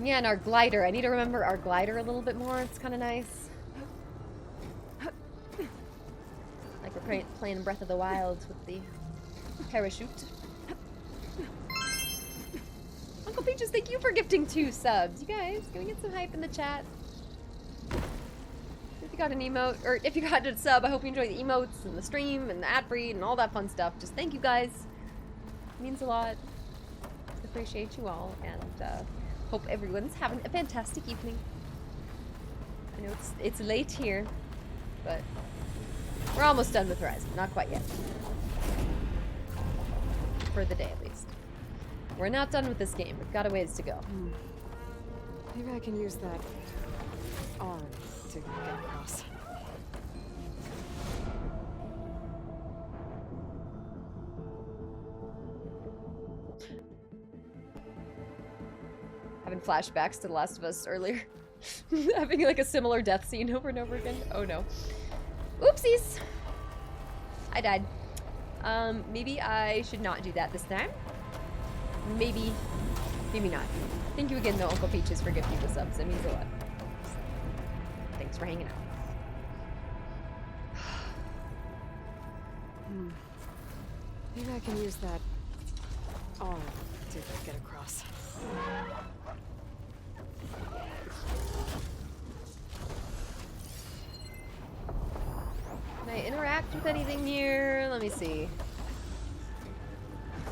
Yeah, and our glider. I need to remember our glider a little bit more. It's kind of nice. Like we're playing Breath of the Wild with the parachute. Uncle Peaches, thank you for gifting 2 subs. You guys, can we get some hype in the chat? If you got an emote, or if you got a sub, I hope you enjoy the emotes and the stream and the ad read and all that fun stuff. Just thank you guys. It means a lot. Appreciate you all, and hope everyone's having a fantastic evening. I know it's late here, but we're almost done with Horizon. Not quite yet. For the day, at least. We're not done with this game. We've got a ways to go. Maybe I can use that arm to get across. Having flashbacks to The Last of Us earlier. Having like a similar death scene over and over again. Oh no. Oopsies! I died. Maybe I should not do that this time. Maybe not. Thank you again though, Uncle Peaches, for gifting the subs. It means a lot. Thanks for hanging out. Maybe I can use that arm to get across. Can I interact with anything here? Let me see.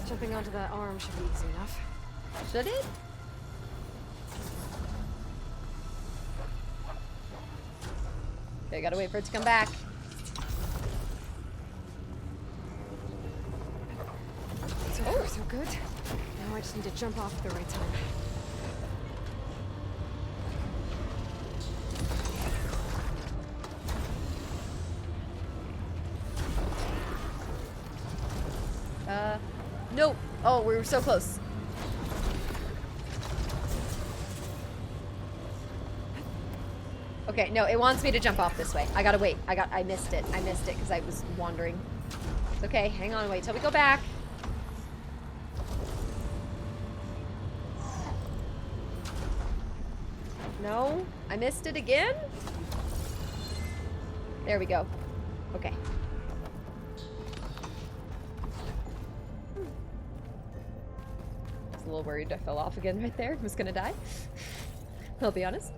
Jumping onto that arm should be easy enough. Should it? Okay, gotta wait for it to come back. So far, so good. Now I just need to jump off at the right time. Nope. Oh, we were so close. Okay, no, it wants me to jump off this way. I gotta wait. I missed it. I missed it because I was wandering. It's okay, hang on, wait till we go back. No, I missed it again? There we go. Okay. I was a little worried I fell off again right there. I was gonna die. I'll be honest.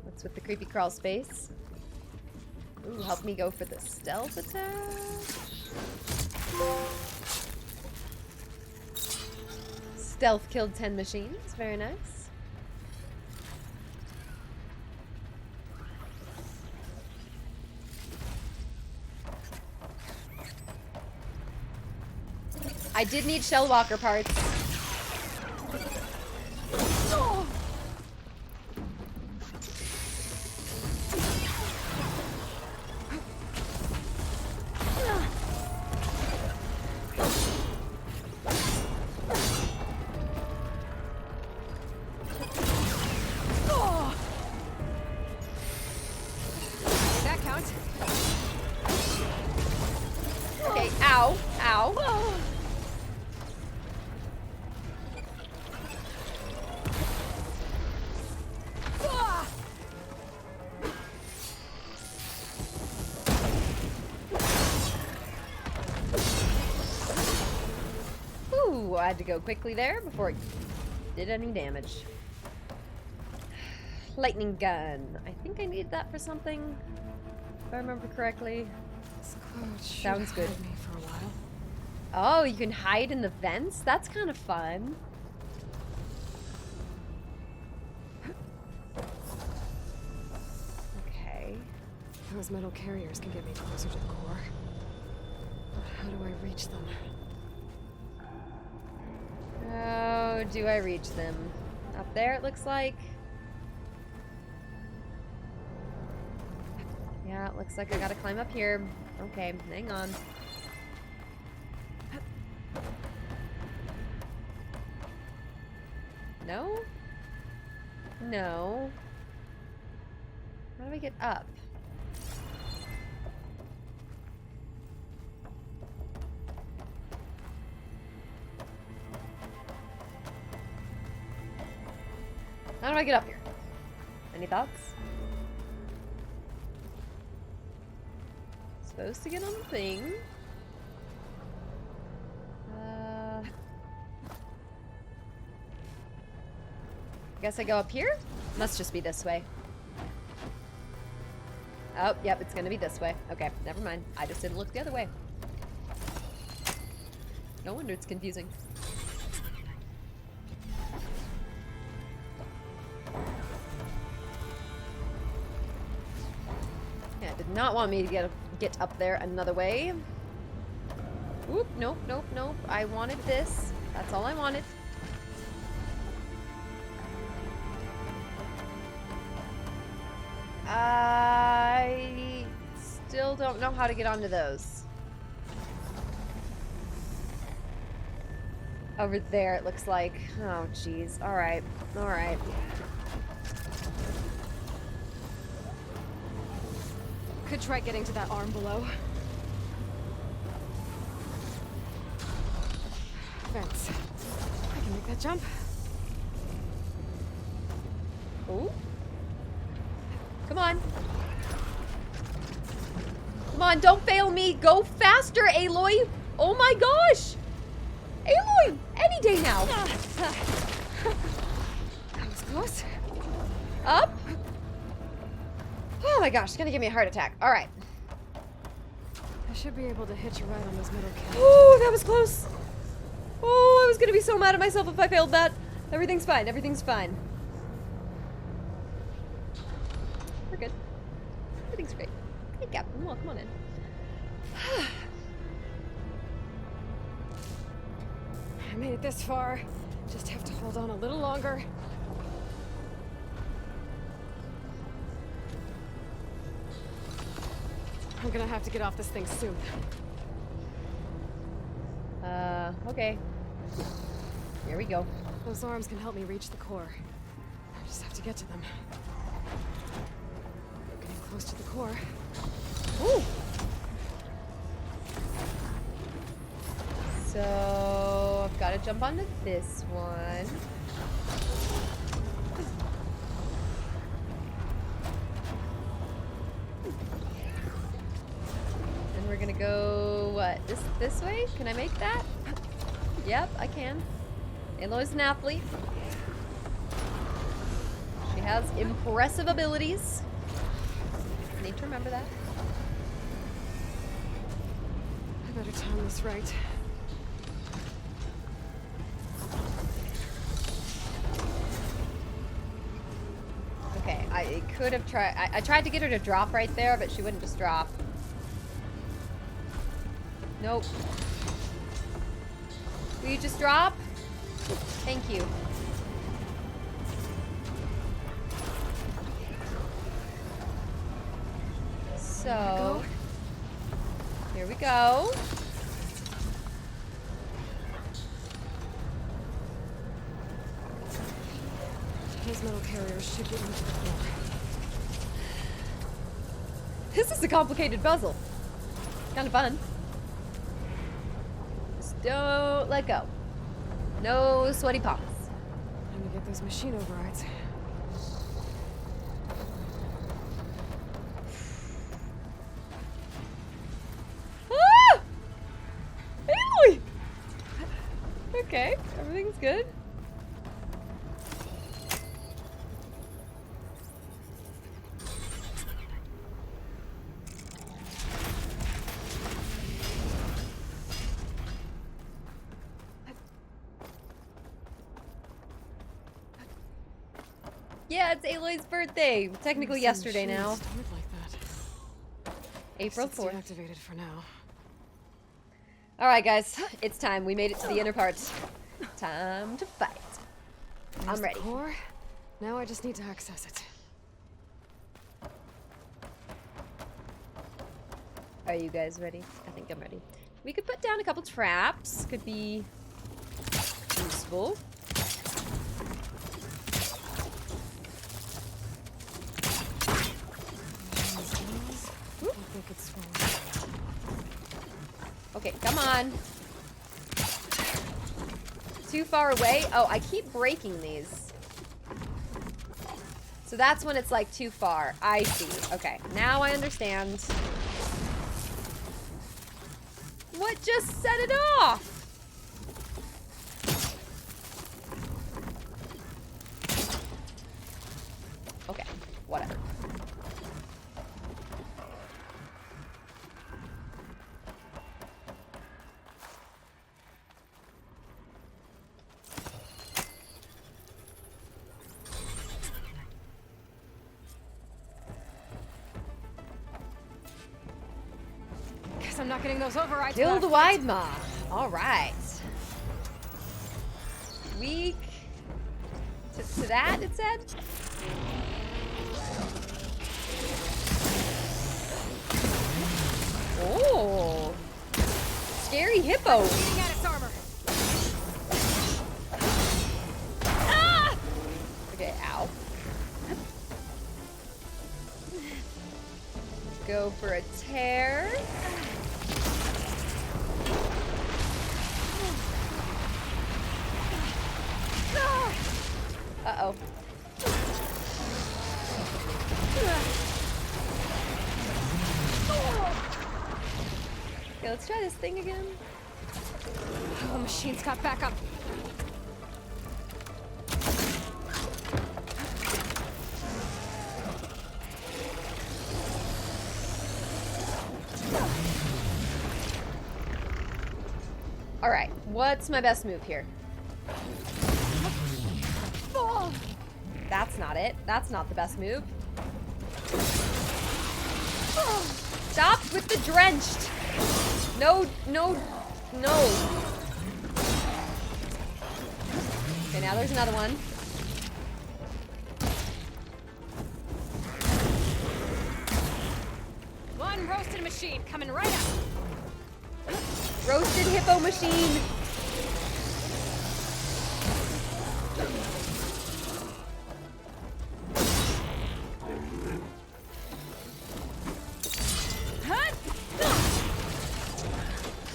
What's with the creepy crawl space? Ooh, help me go for the stealth attack. Stealth killed 10 machines. Very nice. I did need Shell Walker parts. Oh. That counts. Okay, ow, ow. so I had to go quickly there before it did any damage. Lightning gun. I think I need that for something, if I remember correctly. Sounds good. Me for a while. Oh, you can hide in the vents? That's kind of fun. Okay. Those metal carriers can get me closer to the core. But how do I reach them? How do I reach them? Up there, it looks like. Yeah, it looks like I gotta climb up here. Okay, hang on. No? No. How do I get up? How do I get up here? Any thoughts? Supposed to get on the thing. Guess I go up here? Must just be this way. Oh, yep, it's gonna be this way. Okay, never mind. I just didn't look the other way. No wonder it's confusing. Yeah, it did not want me to get up there another way. Oop, nope, nope, nope. I wanted this. That's all I wanted. I still don't know how to get onto those. Over there, it looks like. Oh, jeez. All right. All right. Could try getting to that arm below. Vents. I can make that jump. Ooh. Come on. Come on, don't fail me. Go faster, Aloy. Oh my gosh. Aloy, any day now. That was close. Up. Oh my gosh, it's gonna give me a heart attack. All right. I should be able to hitch a ride on those metal cans. Oh, that was close. Oh, I was gonna be so mad at myself if I failed that. Everything's fine. Everything's fine. We're good. Everything's great. Hey, Captain. Well, come on in. I made it this far. Just have to hold on a little longer. I'm gonna have to get off this thing soon. Okay. Here we go. Those arms can help me reach the core. I just have to get to them. Getting close to the core. Ooh. So I've got to jump onto this one. And we're gonna go what? This way? Can I make that? Yep, I can. Aloy's an athlete. She has impressive abilities. I need to remember that. I better time this right. Okay, I could have tried. I tried to get her to drop right there, but she wouldn't just drop. Nope. Will you just drop? Thank you. So, here we go. Those metal carriers should get into the floor. This is a complicated puzzle. Kind of fun. Just don't let go. No sweaty palms. Time to get those machine overrides. Okay, everything's good. Yeah, it's Aloy's birthday. Technically yesterday now. Started like that. April It's 4th. deactivated for now. Alright guys, it's time. We made it to the inner part. Time to fight. There's I'm the ready. core. Now I just need to access it. Are you guys ready? I think I'm ready. We could put down a couple traps. Could be useful. Okay, come on. Too far away? Oh, I keep breaking these. So that's when it's like too far. I see. Okay, now I understand. What just set it off? Okay, whatever. Guess I'm not getting those overrides. Kill the back. wide maw. All right. Weak to that, it said? Oh. Scary hippo. Beating at its armor. Ah! Okay, ow. Go for a tear. Uh-oh. Okay, let's try this thing again. Oh, machine's got backup. All right, what's my best move here? That's not it. That's not the best move. Stop with the drenched. No, no, no. Okay, now there's another one. One roasted machine coming right up. Roasted hippo machine.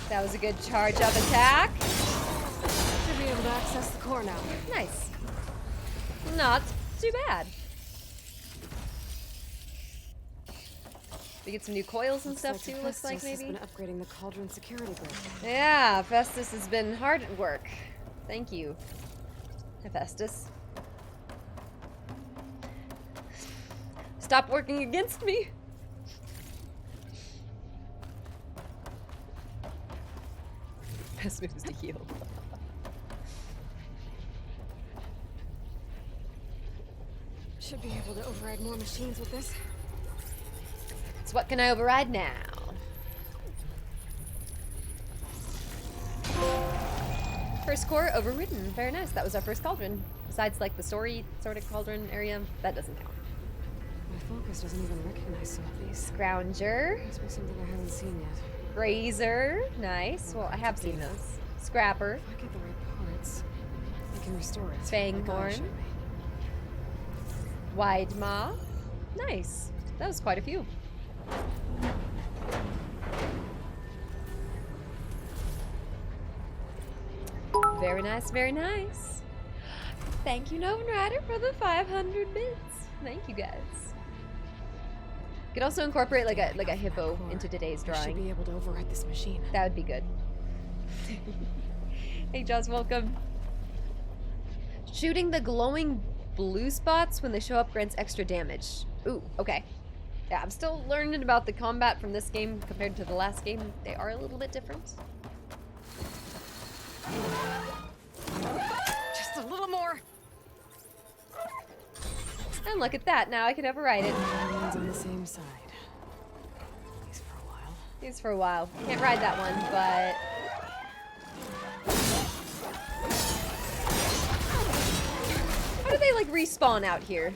That was a good charge-up attack. Should be able to access the core now. Nice. Not too bad. We get some new coils and stuff too, looks like Festus maybe. has been upgrading the Cauldron security grid. Yeah, Festus has been hard at work. Thank you, Hephaestus. Stop working against me. Best move is to heal. Should be able to override more machines with this. So what can I override now? First core overridden. Very nice. That was our first cauldron. Besides like the story sort of cauldron area, that doesn't count. My focus doesn't even recognize some of these. Scrounger. Must be something I haven't seen yet. Grazer. Nice. Well, I have seen those. Scrapper. If I get the right parts, I can restore it. Fanghorn. Wide maw. Nice. That was quite a few. Very nice, very nice. Thank you, Novan Rider, for the 500 bits. Thank you, guys. You could also incorporate like a hippo into today's I drawing. should be able to override this machine. That would be good. Hey, Joss, welcome. Shooting the glowing blue spots when they show up grants extra damage. Ooh, okay. Yeah, I'm still learning about the combat from this game compared to the last game. They are a little bit different. Just a little more. And look at that, now I can override it. Everyone's on the same side. At least for a while. At least for a while. Can't ride that one, but... How do they, like, respawn out here?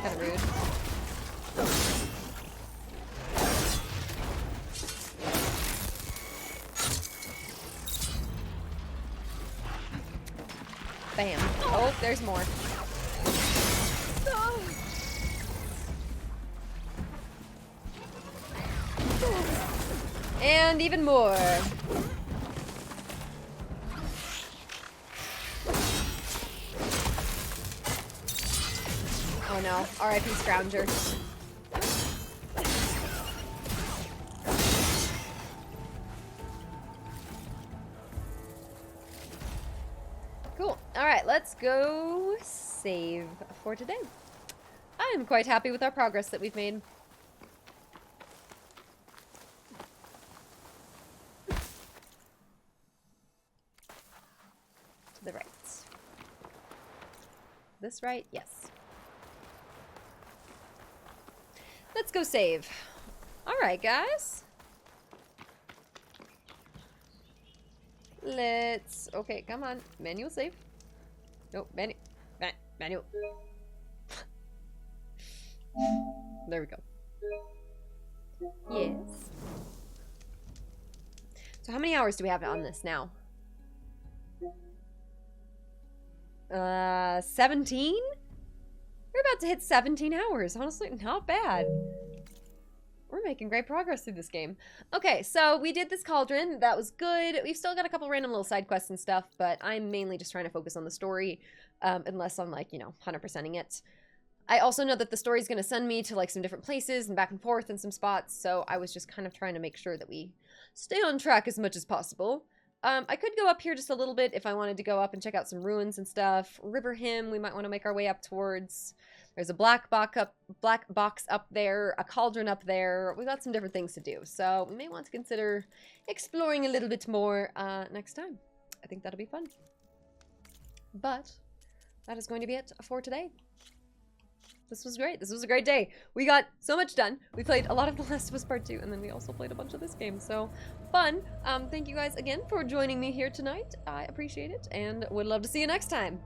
Kinda rude. Bam. Oh, there's more. And even more. Oh no, R.I.P. Scrounger. Cool. Alright, let's go save for today. I'm quite happy with our progress that we've made. To the right. This right? Yes. Let's go save. Alright, guys. Let's... Okay, come on. Manual save. Nope, manual. There we go. Yes. So how many hours do we have on this now? 17? We're about to hit 17 hours. Honestly, not bad. We're making great progress through this game. Okay, so we did this Cauldron. That was good. We've still got a couple random little side quests and stuff, but I'm mainly just trying to focus on the story, unless I'm, like, you know, 100%ing it. I also know that the story's going to send me to, like, some different places and back and forth in some spots, so I was just kind of trying to make sure that we stay on track as much as possible. I could go up here just a little bit if I wanted to go up and check out some ruins and stuff. River Hymn, we might want to make our way up towards. There's a black box up there, a cauldron up there. We've got some different things to do, so we may want to consider exploring a little bit more next time. I think that'll be fun. But that is going to be it for today. This was great. This was a great day. We got so much done. We played a lot of The Last of Us Part 2, and then we also played a bunch of this game. So, fun. Thank you guys again for joining me here tonight. I appreciate it, and would love to see you next time.